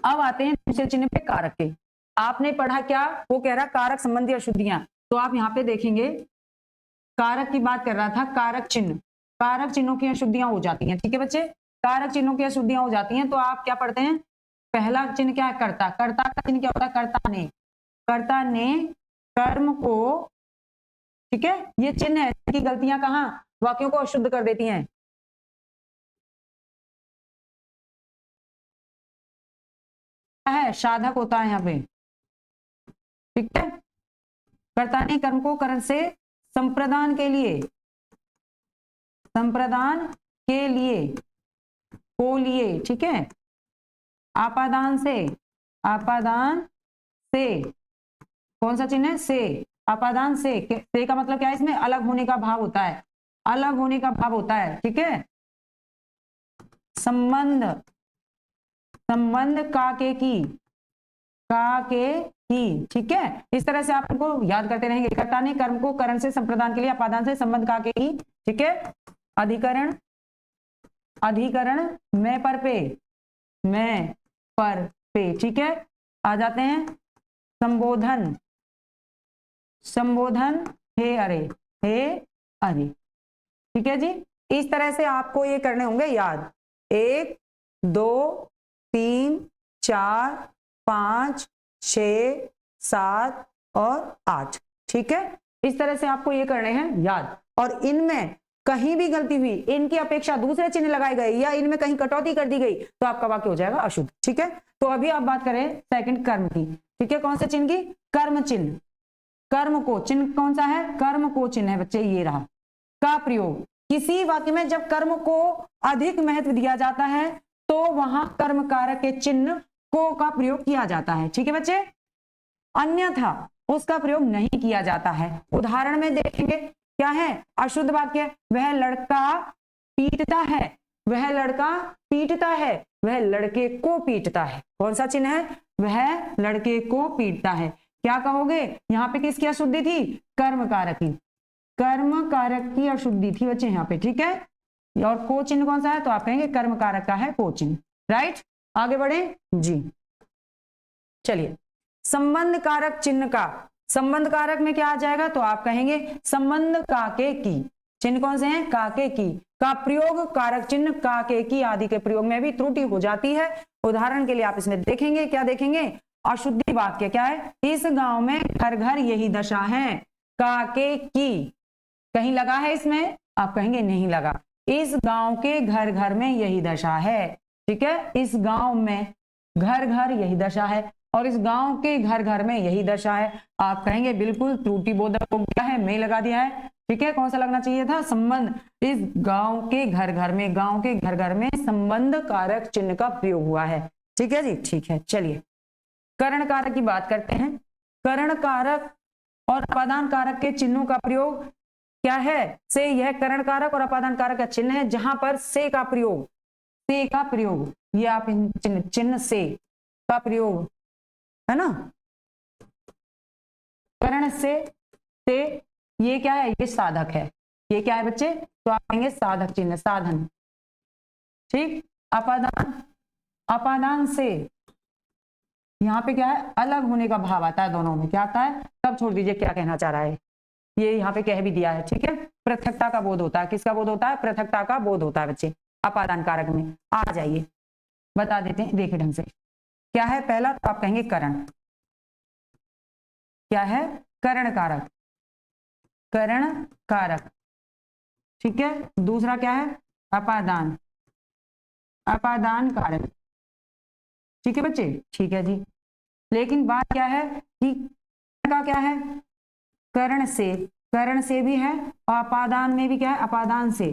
अब आते हैं दूसरे चिन्ह पे, कारक के। आपने पढ़ा क्या, वो कह रहा कारक संबंधी अशुद्धियां, तो आप यहाँ पे देखेंगे कारक की बात कर रहा था, कारक चिन्ह, कारक चिन्हों की अशुद्धियां हो जाती हैं, ठीक है बच्चे, कारक चिन्हों की अशुद्धियां हो जाती हैं, तो आप क्या पढ़ते हैं, पहला चिन्ह क्या है, कर्ता, कर्ता का चिन्ह क्या होता है, कर्ता ने कर्म को, ठीक है, ये चिन्ह है कि गलतियां कहाँ वाक्यों को अशुद्ध कर देती हैं, है साधक होता है यहाँ पे, ठीक है, कर्ता ने कर्म को करण से संप्रदान के लिए, संप्रदान के लिए को लिए, ठीक है, आपादान से, आपादान से, कौन सा चिन्ह है, से, आपादान से का मतलब क्या है, इसमें अलग होने का भाव होता है, अलग होने का भाव होता है, ठीक है, संबंध, संबंध का के की, ठीक है, इस तरह से आपको याद करते रहेंगे, कर्ता ने कर्म को करण से संप्रदान के लिए अपादान से संबंध का के की, ठीक है, अधिकरण, अधिकरण मैं पर पे, ठीक है। आ जाते हैं संबोधन, संबोधन हे अरे, ठीक है जी। इस तरह से आपको ये करने होंगे याद, 1 2 3 4 5 6 7 और 8। ठीक है, इस तरह से आपको ये करने हैं याद। और इनमें कहीं भी गलती हुई, इनकी अपेक्षा दूसरे चिन्ह लगाए गए या इनमें कहीं कटौती कर दी गई तो आपका वाक्य हो जाएगा अशुद्ध। ठीक है, तो अभी आप बात करें सेकंड कर्म की। ठीक है, कौन से चिन्ह की? कर्म चिन्ह। कर्म को चिन्ह कौन सा है? कर्म को चिन्ह है बच्चे, ये रहा। का प्रयोग, किसी वाक्य में जब कर्म को अधिक महत्व दिया जाता है तो वहां कर्म कारक के चिन्ह को का प्रयोग किया जाता है। ठीक है बच्चे, अन्यथा उसका प्रयोग नहीं किया जाता है। उदाहरण में देखेंगे क्या है? अशुद्ध वाक्य, वह लड़का पीटता है, वह लड़का पीटता है, वह लड़के को पीटता है। कौन सा चिन्ह है? वह लड़के को पीटता है। क्या कहोगे? यहाँ पे किसकी अशुद्धि थी? कर्म कारक की, कर्म कारक की अशुद्धि थी बच्चे यहाँ पे। ठीक है, और को चिन्ह कौन सा है? तो आप कहेंगे कर्म कारक का है को चिन्ह। राइट, आगे बढ़े जी। चलिए, संबंध कारक चिन्ह का, संबंध कारक में क्या आ जाएगा? तो आप कहेंगे संबंध काके की। चिन्ह कौन से हैं? काके की का प्रयोग, कारक चिन्ह काके की आदि के प्रयोग में भी त्रुटि हो जाती है। उदाहरण के लिए आप इसमें देखेंगे, क्या देखेंगे? अशुद्धि वाक्य क्या है? इस गांव में घर घर यही दशा है। काके की कहीं लगा है इसमें? आप कहेंगे नहीं लगा। इस गांव के घर घर में यही दशा है। ठीक है, इस गांव में घर घर यही दशा है और इस गांव के घर घर में यही दशा है। आप कहेंगे बिल्कुल त्रुटि बोधक हो गया है, मैं लगा दिया है। ठीक है, कौन सा लगना चाहिए था? संबंध। इस गांव के घर घर में, गांव के घर घर में संबंध कारक चिन्ह का प्रयोग हुआ है। ठीक है जी, ठीक है। चलिए, करण कारक की बात करते हैं। करण कारक और अपादान कारक के चिन्हों का प्रयोग क्या है? से, यह करण कारक और अपादान कारक का चिन्ह है जहां पर से का प्रयोग, से का प्रयोग, ये आप चिन्ह से का प्रयोग है ना, करण से ये क्या है? ये साधक है। ये क्या है बच्चे? तो आप कहेंगे साधक चिन्ह, साधन। ठीक, अपादान, अपादान से यहाँ पे क्या है? अलग होने का भाव आता है दोनों में। क्या आता है? तब छोड़ दीजिए क्या कहना चाह रहा है, ये यहाँ पे कह भी दिया है। ठीक है, पृथकता का बोध होता है। किसका बोध होता है? पृथकता का बोध होता है बच्चे अपादान कारक में। आ जाइए बता देते हैं, देखिए ढंग से क्या है। पहला तो आप कहेंगे करण, क्या है? करण कारक, करण कारक। ठीक है, दूसरा क्या है? अपादान, अपादान कारक। ठीक है बच्चे, ठीक है जी। लेकिन बात क्या है कि का क्या है? करण से, करण से भी है और अपादान में भी क्या है? अपादान से।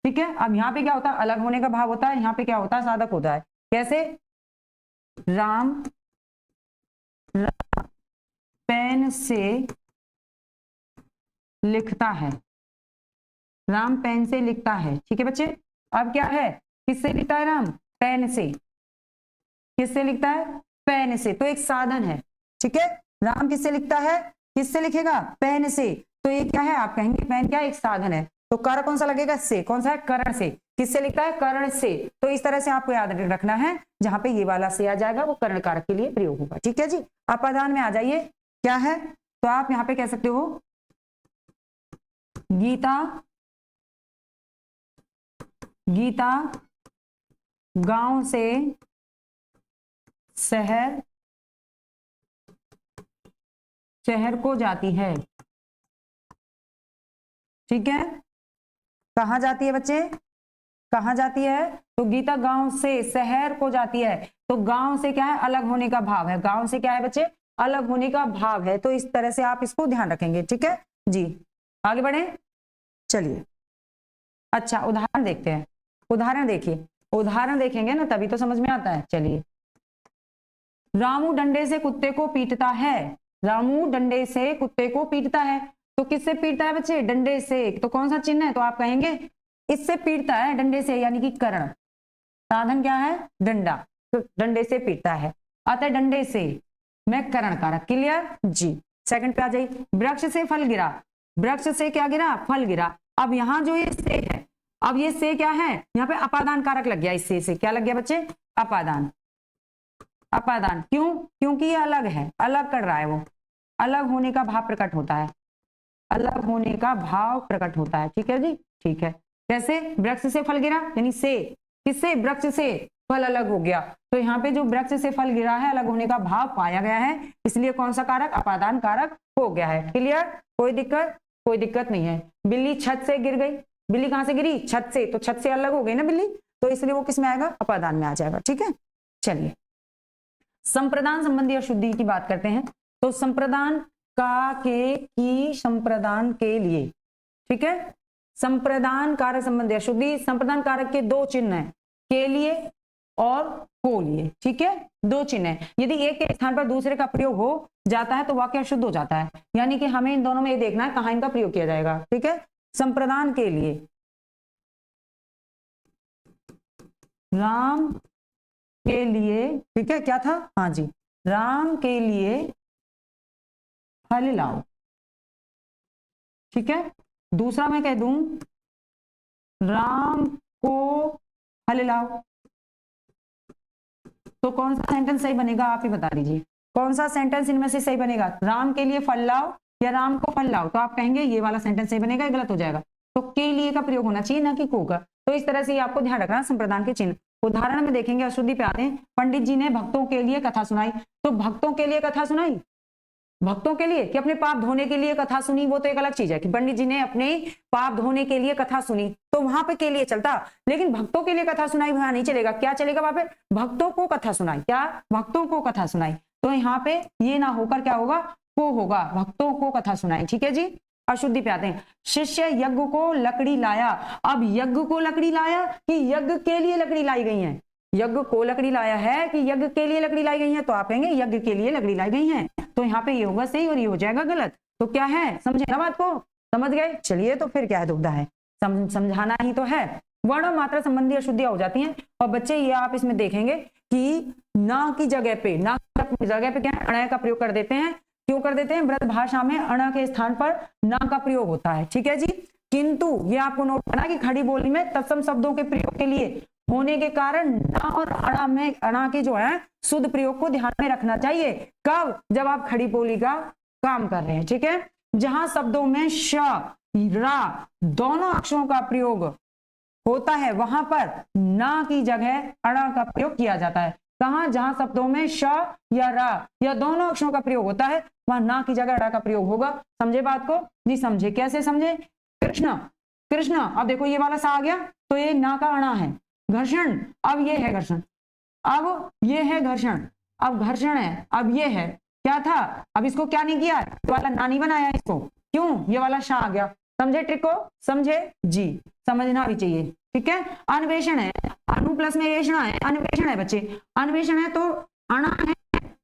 ठीक है, अब यहाँ पे क्या होता है? अलग होने का भाव होता है। यहाँ पे क्या होता है? साधक होता है। कैसे? राम पेन से लिखता है, राम पेन से लिखता है। ठीक है बच्चे, अब क्या है? किससे लिखता है? राम पेन से। किससे लिखता है? पेन से। तो एक साधन है। ठीक है, राम किससे लिखता है? किससे लिखेगा? पेन से। तो ये क्या है? आप कहेंगे पेन क्या है? एक साधन है। तो कारक कौन सा लगेगा? से। कौन सा है? करण से। किससे लिखता है? करण से। तो इस तरह से आपको याद रखना है, जहां पे ये वाला से आ जाएगा वो करण कारक के लिए प्रयोग होगा। ठीक है जी, अपादान में आ जाइए, क्या है? तो आप यहां पे कह सकते हो गीता, गीता गांव से शहर, शहर को जाती है। ठीक है, कहां जाती है बच्चे? कहां जाती है? तो गीता गांव से शहर को जाती है। तो गांव से क्या है? अलग होने का भाव है। गांव से क्या है बच्चे? अलग होने का भाव है। तो इस तरह से आप इसको ध्यान रखेंगे। ठीक है जी, आगे बढ़े। चलिए, अच्छा उदाहरण देखते हैं। उदाहरण देखिए, उदाहरण देखेंगे ना तभी तो समझ में आता है। चलिए, रामू डंडे से कुत्ते को पीटता है। रामू डंडे से कुत्ते को पीटता है। तो किससे पीटता है बच्चे? डंडे से। तो कौन सा चिन्ह है? तो आप कहेंगे इससे पीटता है, डंडे से, यानी कि करण। साधन क्या है? डंडा। तो डंडे से पीटता है, अतः डंडे से मैं करण कारक। क्लियर जी। सेकंड पे आ जाइए, वृक्ष से फल गिरा। वृक्ष से क्या गिरा? फल गिरा। अब यहाँ जो ये से है, अब ये से क्या है? यहाँ पे अपादान कारक लग गया। इससे से क्या लग गया बच्चे? अपादान। अपादान क्यों? क्योंकि ये अलग है, अलग कर रहा है, वो अलग होने का भाव प्रकट होता है, अलग होने का भाव प्रकट होता है। ठीक है जी, ठीक है। कैसे? वृक्ष से फल गिरा, यानी से। किससे? वृक्ष से। फल अलग हो गया। तो यहाँ पे जो वृक्ष से फल गिरा है, अलग होने का भाव पाया गया है, इसलिए कौन सा कारक? अपादान कारक हो गया है। क्लियर? कोई दिक्कत? कोई दिक्कत नहीं है। बिल्ली छत से गिर गई, बिल्ली कहां से गिरी? छत से, तो छत से अलग हो गई ना बिल्ली, तो इसलिए वो किस में आएगा? अपादान में आ जाएगा। ठीक है, चलिए संप्रदान संबंधी अशुद्धि की बात करते हैं। तो संप्रदान का के की संप्रदान के लिए, ठीक है, संप्रदान कारक संबंधी अशुद्धि, संप्रदान कारक के दो चिन्ह हैं, के लिए और को लिए। ठीक है, दो चिन्ह है। यदि एक के स्थान पर दूसरे का प्रयोग हो जाता है तो वाक्य अशुद्ध हो जाता है, यानी कि हमें इन दोनों में ये देखना है कहां इनका प्रयोग किया जाएगा। ठीक है, संप्रदान के लिए, राम के लिए, ठीक है, क्या था? हाँ जी, राम के लिए फल लाओ। ठीक है, दूसरा मैं कह दूं राम को फल लाओ, तो कौन सा सेंटेंस सही बनेगा? आप ही बता दीजिए, कौन सा सेंटेंस इनमें से सही बनेगा? राम के लिए फल लाओ या राम को फल लाओ? तो आप कहेंगे ये वाला सेंटेंस सही बनेगा, ये गलत हो जाएगा। तो के लिए का प्रयोग होना चाहिए, ना कि को का। तो इस तरह से आपको ध्यान रखना संप्रदान के चिन्ह। उदाहरण में देखेंगे, अशुद्धि पे आते हैं। पंडित जी ने भक्तों के लिए कथा सुनाई, तो भक्तों के लिए कथा सुनाई, भक्तों के लिए कि अपने पाप धोने के लिए कथा सुनी, वो तो एक अलग चीज है कि पंडित जी ने अपने पाप धोने के लिए कथा सुनी, तो वहां पे के लिए चलता, लेकिन भक्तों के लिए कथा सुनाई वहां नहीं चलेगा। क्या चलेगा वहां पे? भक्तों को कथा सुनाई। क्या? भक्तों को कथा सुनाई। तो यहाँ पे ये ना होकर क्या होगा? को होगा, भक्तों को कथा सुनाई। ठीक है जी, अशुद्धि पे आते हैं। शिष्य यज्ञ को लकड़ी लाया। अब यज्ञ को लकड़ी लाया कि यज्ञ के लिए लकड़ी लाई गई है? यज्ञ को लकड़ी लाया है कि यज्ञ के लिए लकड़ी लाई गई है? तो आप कहेंगे यज्ञ के लिए लकड़ी लाई गई है, तो यहाँ पे ये होगा सही और ये हो जाएगा गलत। तो क्या है, समझे ना बात को? समझ गए? चलिए, तो फिर क्या है, दुविधा है, समझाना ही तो है। वर्ण और मात्रा संबंधी अशुद्धियां हो जाती हैं। और बच्चे ये आप इसमें देखेंगे कि ना की जगह पे, ना की जगह पे क्या अणय का प्रयोग कर देते हैं। क्यों कर देते हैं? ब्रज भाषा में अण के स्थान पर ना का प्रयोग होता है। ठीक है जी, किंतु ये आपको नोट करना कि खड़ी बोली में तत्सम शब्दों के प्रयोग के लिए होने के कारण ना और अणा में, अणा के जो है शुद्ध प्रयोग को ध्यान में रखना चाहिए। कब? जब आप खड़ी बोली का काम कर रहे हैं। ठीक है, जहां शब्दों में श, रा दोनों अक्षरों का प्रयोग होता है वहां पर ना की जगह अणा का प्रयोग किया जाता है। कहां? जहां शब्दों में श या रा या दोनों अक्षरों का प्रयोग होता है वहां ना की जगह अणा का प्रयोग होगा। समझे बात को? जी समझे। कैसे समझे? कृष्ण, कृष्ण, अब देखो ये वाला सा आ गया तो ये ना का अणा है। घर्षण, अब ये है घर्षण, अब ये है घर्षण, अब घर्षण है, अब ये है, क्या था? अब इसको क्या नहीं किया, ये वाला ना नहीं बनाया इसको, क्यों? ये वाला शाह आ गया। समझे ट्रिक को? समझे जी, समझना भी चाहिए। ठीक है, अन्वेषण है, अनु प्लस में वेषण है, अन्वेषण है बच्चे, अन्वेषण है तो अणा है,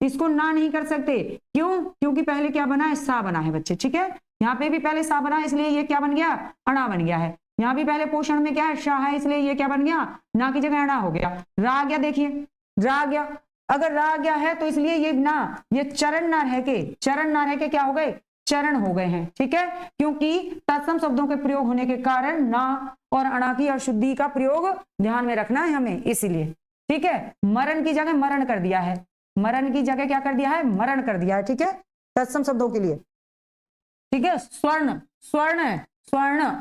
इसको ना नहीं कर सकते। क्यों? क्योंकि पहले क्या बना है? सा बना है बच्चे। ठीक है, यहाँ पे भी पहले सा बना है, इसलिए ये क्या बन गया? अणा बन गया है। यहाँ भी पहले पोषण में क्या है? शाह है, इसलिए ये क्या बन गया? ना की जगह अणा हो गया। रा आ गया, देखिए रा आ गया। अगर रा आ गया है तो इसलिए ये ना, ये चरण ना रह के, चरण ना रह के क्या हो गए? चरण हो गए हैं। ठीक है, क्योंकि तत्सम शब्दों के प्रयोग होने के कारण ना और अणा की अशुद्धि का प्रयोग ध्यान में रखना है हमें, इसीलिए। ठीक है, मरण की जगह मरण कर दिया है, मरण की जगह क्या कर दिया है? मरण कर दिया है। ठीक है, तत्सम शब्दों के लिए। ठीक है, स्वर्ण, स्वर्ण है, स्वर्ण।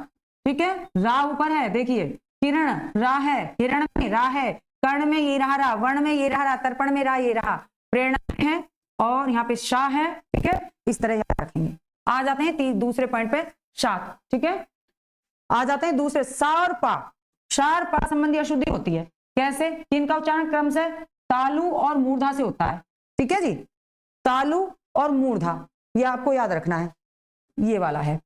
ठीक है, रा ऊपर है, देखिए किरण, रा है, हिरण में रा है, कर्ण में ये रहा, वर्ण में ये रहा, तर्पण में रा ये रहा, प्रेरणा में है, और यहाँ पे शाह है। ठीक है, इस तरह याद रखेंगे। आ जाते हैं दूसरे पॉइंट पे, शाख। ठीक है, आ जाते हैं दूसरे, सा और पा, सा और पा संबंधी अशुद्धि होती है। कैसे? इनका उच्चारण क्रम से तालु और मूर्धा से होता है। ठीक है जी, तालु और मूर्धा, ये आपको याद रखना है। ये वाला है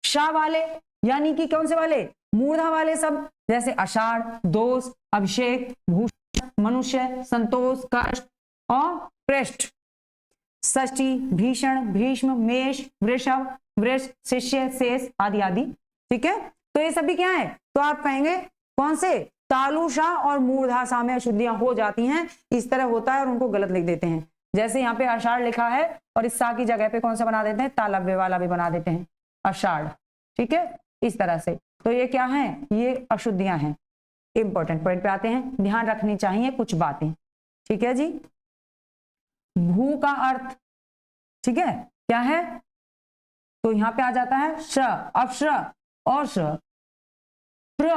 शाह वाले, यानी कि कौन से वाले? मूर्धा वाले शब्द, जैसे आषाढ़, दोष, अभिषेक, भूषण, मनुष्य, संतोष, कष्ट और पृष्ठ, षष्ठी, भीषण, भीष्म, मेष, वृषभ, वृष, शिष्य, शेष आदि आदि। ठीक है, तो ये सभी क्या है? तो आप कहेंगे कौन से? तालुषा और मूर्धाशा में अशुद्धियां हो जाती हैं। इस तरह होता है और उनको गलत लिख देते हैं। जैसे यहाँ पे आषाढ़ लिखा है और इस सा की जगह पे कौन सा बना देते हैं? तालव्य वाला भी बना देते हैं, आषाढ़। ठीक है, इस तरह से। तो ये क्या है? ये अशुद्धियां हैं। इंपॉर्टेंट पॉइंट पे आते हैं, ध्यान रखनी चाहिए कुछ बातें। ठीक है जी, भू का अर्थ, ठीक है, क्या है? तो यहां पे आ जाता है श, अब श और श, प्र,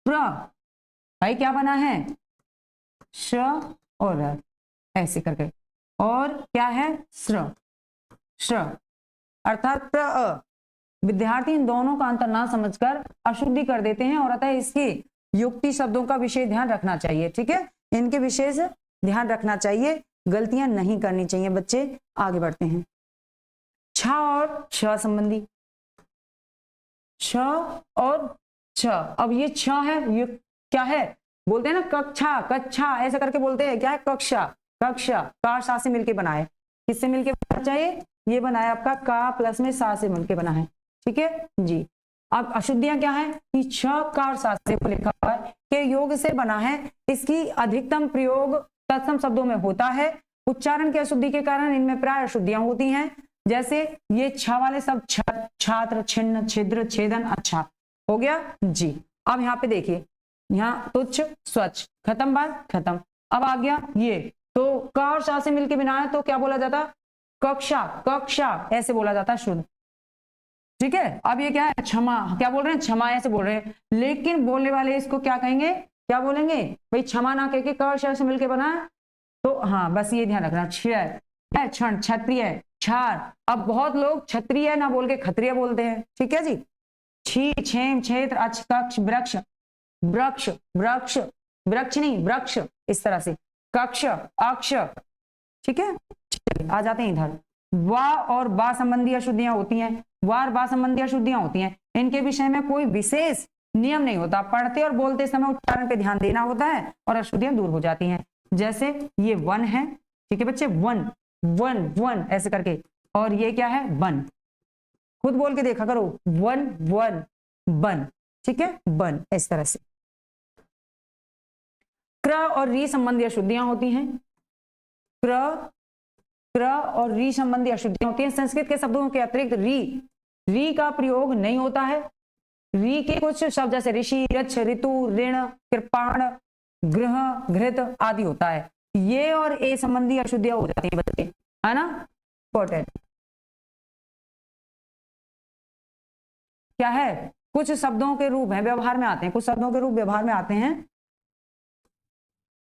प्र, भाई क्या बना है? श और र, ऐसे करके। और क्या है श्र, श्र अर्थात प्र अ। विद्यार्थी इन दोनों का अंतर ना समझकर अशुद्धि कर देते हैं और अतः इसकी युक्ति शब्दों का विशेष ध्यान रखना चाहिए। ठीक है, इनके विशेष ध्यान रखना चाहिए, गलतियां नहीं करनी चाहिए बच्चे। आगे बढ़ते हैं। छ और छ संबंधी, छ और छ। अब ये छ है, ये क्या है, बोलते हैं ना कक्षा, कक्षा ऐसा करके बोलते हैं। क्या है, कक्षा, कक्षा का सा से मिलके बना है। किससे मिलके बनना चाहिए, ये बना है आपका का प्लस में सा से मिलके बना है। ठीक है जी। अब अशुद्धियां क्या है कि छ का और सा से लिखा हुआ है के योग से बना है। इसकी अधिकतम प्रयोग तत्सम शब्दों में होता है। उच्चारण की अशुद्धि के कारण इनमें प्राय अशुद्धियां होती हैं। जैसे ये छ वाले सब छात्र, छिन्न, छिद्र, छेदन, अच्छा हो गया जी। अब यहाँ पे देखिए, यहाँ तुच्छ, स्वच्छ, खत्म बात, खत्म। अब आ गया ये, तो क और सा से मिलके बिना है तो क्या बोला जाता, कक्षा, कक्षा ऐसे बोला जाता है शुद्ध। ठीक है, अब ये क्या है, क्षमा, क्या बोल रहे हैं, क्षमा ऐसे बोल रहे हैं। लेकिन बोलने वाले इसको क्या कहेंगे, क्या बोलेंगे भाई, क्षमा ना कह के क और सा से मिलके बना है। तो हाँ, बस ये ध्यान रखना, क्षण, क्षत्रिय, क्षार। अब बहुत लोग क्षत्रिय ना बोल के क्षत्रिय बोलते हैं। ठीक है जी। छी, क्षेम, क्षेत्र, अक्ष, कक्ष, वृक्ष, वृक्ष, वृक्ष, वृक्ष नहीं वृक्ष, इस तरह से कक्ष, अक्ष। ठीक है, आ जाते हैं इधर। वा और बा संबंधी अशुद्धियां होती हैं, वार बा संबंधी अशुद्धियां होती हैं। इनके विषय में कोई विशेष नियम नहीं होता, पढ़ते और बोलते समय उच्चारण पे ध्यान देना होता है और अशुद्धियां दूर हो जाती हैं। जैसे ये वन है, ठीक है बच्चे, वन, वन, वन ऐसे करके। और ये क्या है, बन। खुद बोल के देखा करो, वन, वन, बन। ठीक है, बन, इस तरह से। क्र और री संबंधी अशुद्धियां होती हैं। क्र, क्र और री संबंधी अशुद्धियां होती हैं। संस्कृत के शब्दों के अतिरिक्त री का प्रयोग नहीं होता है। री के कुछ शब्द जैसे ऋषि, रक्ष, ऋतु, ऋण, कृपाण, गृह, घृत आदि होता है। ये और ए संबंधी अशुद्धियां हो जाती हैं बच्चे, है ना, इंपॉर्टेंट। क्या है, कुछ शब्दों के रूप में व्यवहार में आते हैं, कुछ शब्दों के रूप व्यवहार में आते हैं।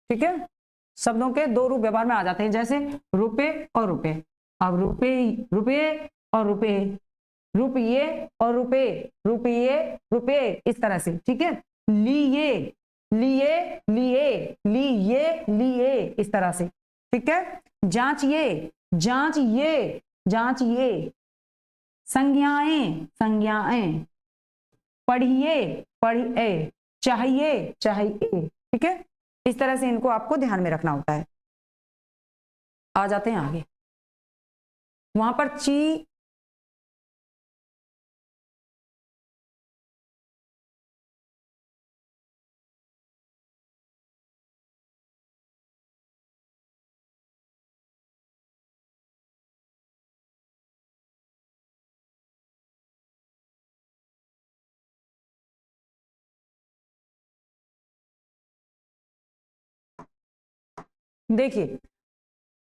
ठीक है, शब्दों के दो रूप व्यवहार में आ जाते हैं, जैसे रुपए और रुपए। अब रुपए, रुपए और रुपए, रुपये और रुपए, रुपये, रुपए, इस तरह से। ठीक है, लिए, लिए, लिए, लिए, लिए, इस तरह से। ठीक है, जांचिए, जांचिए, जांचिए, संज्ञाएं, संज्ञाएं, पढ़िए, पढ़िए, चाहिए, चाहिए। ठीक है, इस तरह से इनको आपको ध्यान में रखना होता है। आ जाते हैं आगे। वहां पर ची, देखिए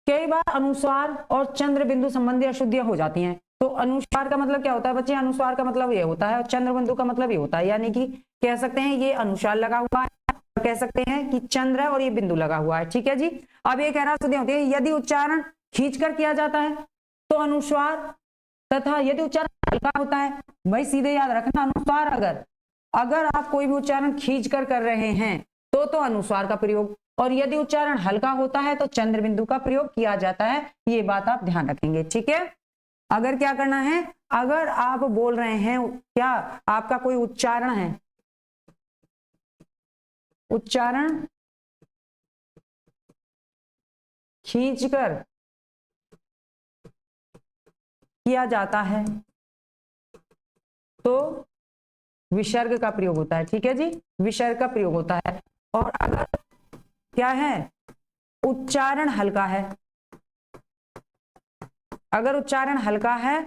कई बार अनुस्वार और चंद्र बिंदु संबंधी अशुद्धियां हो जाती हैं। तो अनुस्वार का मतलब क्या होता है बच्चे, अनुस्वार का मतलब ये होता है और चंद्र बिंदु का मतलब ये होता है, यानी कि कह सकते हैं ये अनुस्वार लगा हुआ है, कह सकते हैं कि चंद्र है और ये बिंदु लगा हुआ है। ठीक है जी। अब ये कह रहा अशुद्धियां होती है यदि उच्चारण खींचकर किया जाता है तो अनुस्वार, तथा यदि उच्चारण हल्का होता है, भाई सीधे याद रखना, अनुस्वार अगर आप कोई भी उच्चारण खींच कर रहे हैं तो अनुस्वार का प्रयोग, और यदि उच्चारण हल्का होता है तो चंद्र बिंदु का प्रयोग किया जाता है। ये बात आप ध्यान रखेंगे। ठीक है, अगर क्या करना है, अगर आप बोल रहे हैं, क्या आपका कोई उच्चारण है, उच्चारण खींचकर किया जाता है तो विसर्ग का प्रयोग होता है। ठीक है जी, विसर्ग का प्रयोग होता है। और अगर क्या है, उच्चारण हल्का है, अगर उच्चारण हल्का है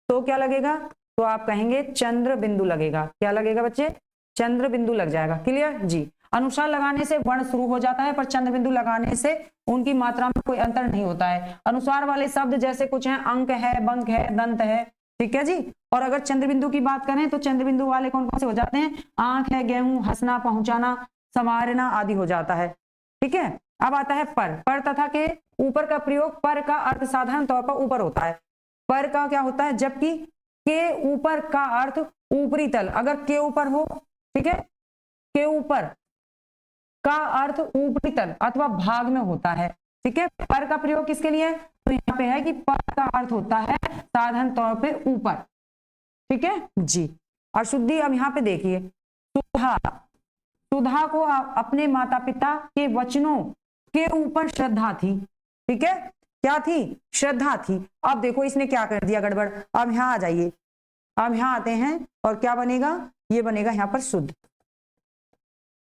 तो क्या लगेगा, तो आप कहेंगे चंद्र बिंदु लगेगा। क्या लगेगा बच्चे, चंद्र बिंदु लग जाएगा। क्लियर जी। अनुस्वार लगाने से वर्ण शुरू हो जाता है, पर चंद्र बिंदु लगाने से उनकी मात्रा में कोई अंतर नहीं होता है। अनुस्वार वाले शब्द जैसे कुछ हैं, अंक है, बंक है, दंत है। ठीक है जी। और अगर चंद्र बिंदु की बात करें तो चंद्र बिंदु वाले कौन कौन से हो जाते हैं, आंख है, गेहूं, हंसना, पहुंचाना, संवारना आदि हो जाता है। ठीक है, अब आता है पर तथा के ऊपर का प्रयोग। पर का अर्थ साधारण तौर पर ऊपर होता है। पर का क्या होता है, जबकि के ऊपर का अर्थ ऊपरी तल। अगर के ऊपर हो, ठीक है, के ऊपर का अर्थ ऊपरी तल अथवा भाग में होता है, ठीक है। पर का प्रयोग किसके लिए है, तो यहाँ पे है कि पर का अर्थ होता है साधारण तौर पे ऊपर, ठीक है जी। अशुद्धि, अब यहाँ पे देखिए, सुधा, सुधा को अपने माता पिता के वचनों के ऊपर श्रद्धा थी, ठीक है, क्या थी, श्रद्धा थी। अब देखो इसने क्या कर दिया गड़बड़। अब यहाँ आ जाइए, अब यहाँ आते हैं और क्या बनेगा, ये बनेगा यहाँ पर शुद्ध,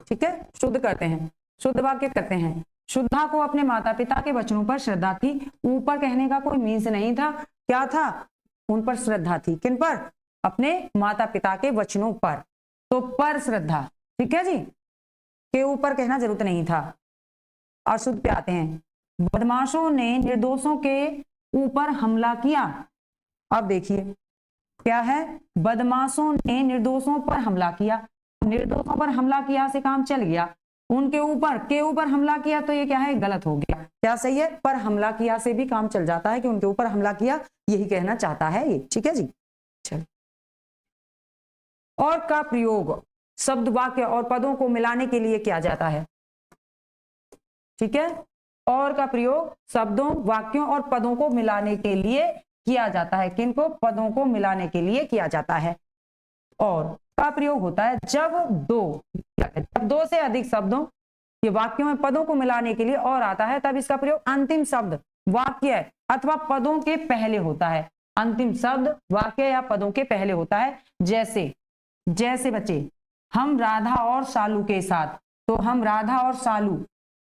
ठीक है, शुद्ध करते हैं, शुद्ध वाक्य करते हैं। शुद्धा को अपने माता पिता के वचनों पर श्रद्धा थी। ऊपर कहने का कोई मीन्स नहीं था, क्या था, उन पर श्रद्धा थी। किन पर, अपने माता पिता के वचनों पर, तो पर श्रद्धा, ठीक है जी, के ऊपर कहना जरूरत नहीं था। अशुद्ध पे आते हैं। बदमाशों ने निर्दोषों के ऊपर हमला किया। अब देखिए क्या है, बदमाशों ने निर्दोषों पर हमला किया। निर्दोषों पर हमला किया से काम चल गया, उनके ऊपर के ऊपर हमला किया तो ये क्या है, गलत हो गया। क्या सही है, पर हमला किया से भी काम चल जाता है कि उनके ऊपर हमला किया, यही कहना चाहता है ये, ठीक है जी। चल, और का प्रयोग शब्द वाक्य और पदों को मिलाने के लिए किया जाता है, ठीक है। और का प्रयोग शब्दों, वाक्यों और पदों को मिलाने के लिए किया जाता है। किनको, पदों को मिलाने के लिए किया जाता है। और का प्रयोग होता है जब दो से अधिक शब्दों ये वाक्यों में पदों को मिलाने के लिए और आता है, तब इसका प्रयोग अंतिम शब्द वाक्य अथवा पदों के पहले होता है। अंतिम शब्द वाक्य या पदों के पहले होता है। जैसे जैसे बच्चे, हम राधा और सालू के साथ, तो हम राधा और सालू,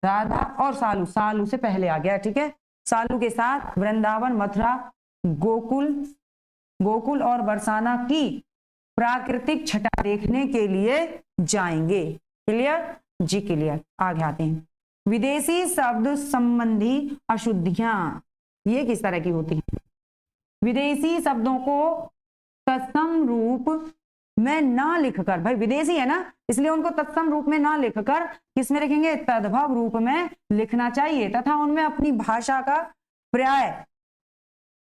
राधा और सालू, सालू से पहले आ गया, ठीक है, सालू के साथ वृंदावन, मथुरा, गोकुल और बरसाना की प्राकृतिक छटा देखने के लिए जाएंगे। क्लियर जी, क्लियर। आगे आते हैं, विदेशी शब्द संबंधी अशुद्धियां, ये किस तरह की होती हैं। विदेशी शब्दों को तत्सम रूप में ना लिखकर, भाई विदेशी है ना, इसलिए उनको तत्सम रूप में ना लिखकर किसमें लिखेंगे, तद्भव रूप में लिखना चाहिए, तथा उनमें अपनी भाषा का पर्याय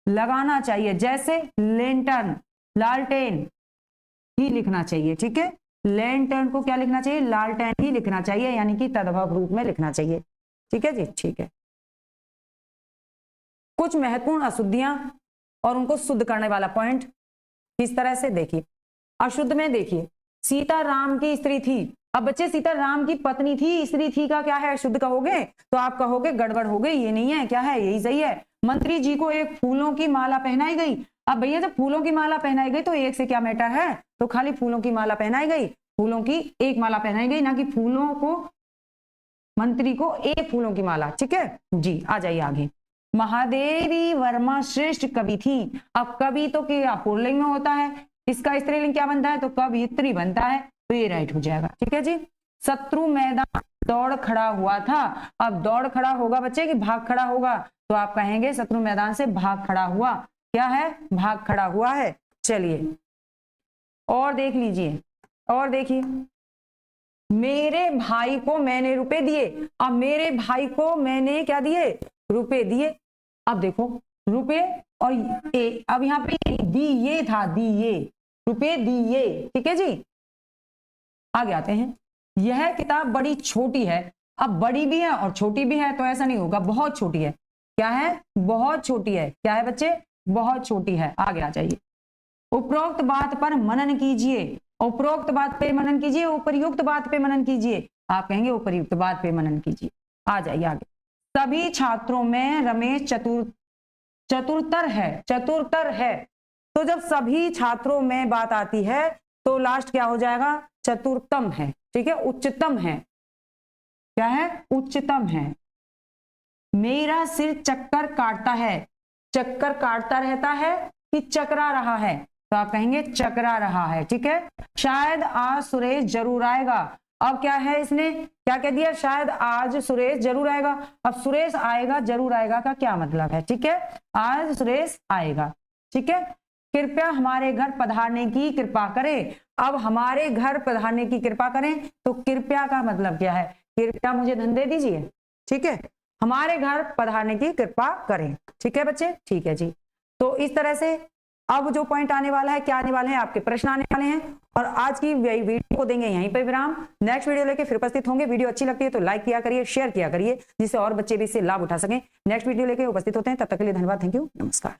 लगाना चाहिए। जैसे लेंटर्न, लालटेन ही लिखना चाहिए, ठीक है, लेंटर्न को क्या लिखना चाहिए, लालटेन ही लिखना चाहिए, यानी कि तद्भव रूप में लिखना चाहिए, ठीक है जी, ठीक है। कुछ महत्वपूर्ण अशुद्धियां और उनको शुद्ध करने वाला पॉइंट किस तरह से, देखिए अशुद्ध में देखिए, सीता राम की स्त्री थी। अब बच्चे सीता राम की पत्नी थी, स्त्री थी का क्या है, अशुद्ध कहोगे तो आप कहोगे गड़बड़ हो गई, ये नहीं है, क्या है, यही सही है। मंत्री जी को एक फूलों की माला पहनाई गई। अब भैया जब फूलों की माला पहनाई गई तो एक से क्या मैटर है, तो खाली फूलों की माला पहनाई गई, फूलों की एक माला पहनाई गई, ना कि फूलों को, मंत्री को एक फूलों की माला, ठीक है जी। आ जाइए आगे, महादेवी वर्मा श्रेष्ठ कवि थी। अब कवि तो क्या पुल्लिंग में होता है, इसका स्त्रीलिंग क्या बनता है, तो कवियत्री बनता है, तो ये राइट हो जाएगा, ठीक है जी। शत्रु मैदान दौड़ खड़ा हुआ था। अब दौड़ खड़ा होगा बच्चे कि भाग खड़ा होगा, तो आप कहेंगे शत्रु मैदान से भाग खड़ा हुआ, क्या है, भाग खड़ा हुआ है। चलिए और देख लीजिए, और देखिए, मेरे भाई को मैंने रुपए दिए। अब मेरे भाई को मैंने क्या दिए, रुपए दिए। अब देखो रुपए और अब यहाँ पे दिए था, दिए, रुपए दिए, ठीक है जी। आगे आते हैं, यह किताब बड़ी छोटी है। अब बड़ी भी है और छोटी भी है, तो ऐसा नहीं होगा, बहुत छोटी है, क्या है, बहुत छोटी है, क्या है बच्चे, बहुत छोटी है। आगे आ जाइए, उपरोक्त बात पर मनन कीजिए, उपरोक्त बात पे मनन कीजिए, उपरयुक्त बात पे मनन कीजिए। आप कहेंगे उपरयुक्त बात पे मनन कीजिए। आ जाइए आगे, सभी छात्रों में रमेश चतुरतर है, चतुरतर है। तो जब सभी छात्रों में बात आती है तो लास्ट क्या हो जाएगा, चतुरतम है, ठीक है, उच्चतम है, क्या है, उच्चतम है। मेरा सिर चक्कर काटता है, चक्कर काटता रहता है कि चकरा रहा है, तो आप कहेंगे चकरा रहा है, ठीक है। शायद आज सुरेश जरूर आएगा। अब क्या है, इसने क्या कह दिया, शायद आज सुरेश जरूर आएगा। अब सुरेश आएगा, जरूर आएगा का क्या मतलब है, ठीक है, आज सुरेश आएगा, ठीक है। कृपया हमारे घर पधारने की कृपा करें। अब हमारे घर पधारने की कृपा करें, तो कृपया का मतलब क्या है, कृपया मुझे धन दे दीजिए, ठीक है, हमारे घर पधारने की कृपा करें। ठीक है बच्चे, ठीक है जी। तो इस तरह से अब जो पॉइंट आने वाला है, क्या आने वाले हैं, आपके प्रश्न आने वाले हैं। और आज की वीडियो को देंगे यहीं पे विराम। नेक्स्ट वीडियो लेके फिर उपस्थित होंगे। वीडियो अच्छी लगती है तो लाइक किया करिए, शेयर किया करिए, जिससे और बच्चे भी इससे लाभ उठा सकें। नेक्स्ट वीडियो लेके उपस्थित होते हैं, तब तक के लिए धन्यवाद, थैंक यू, नमस्कार।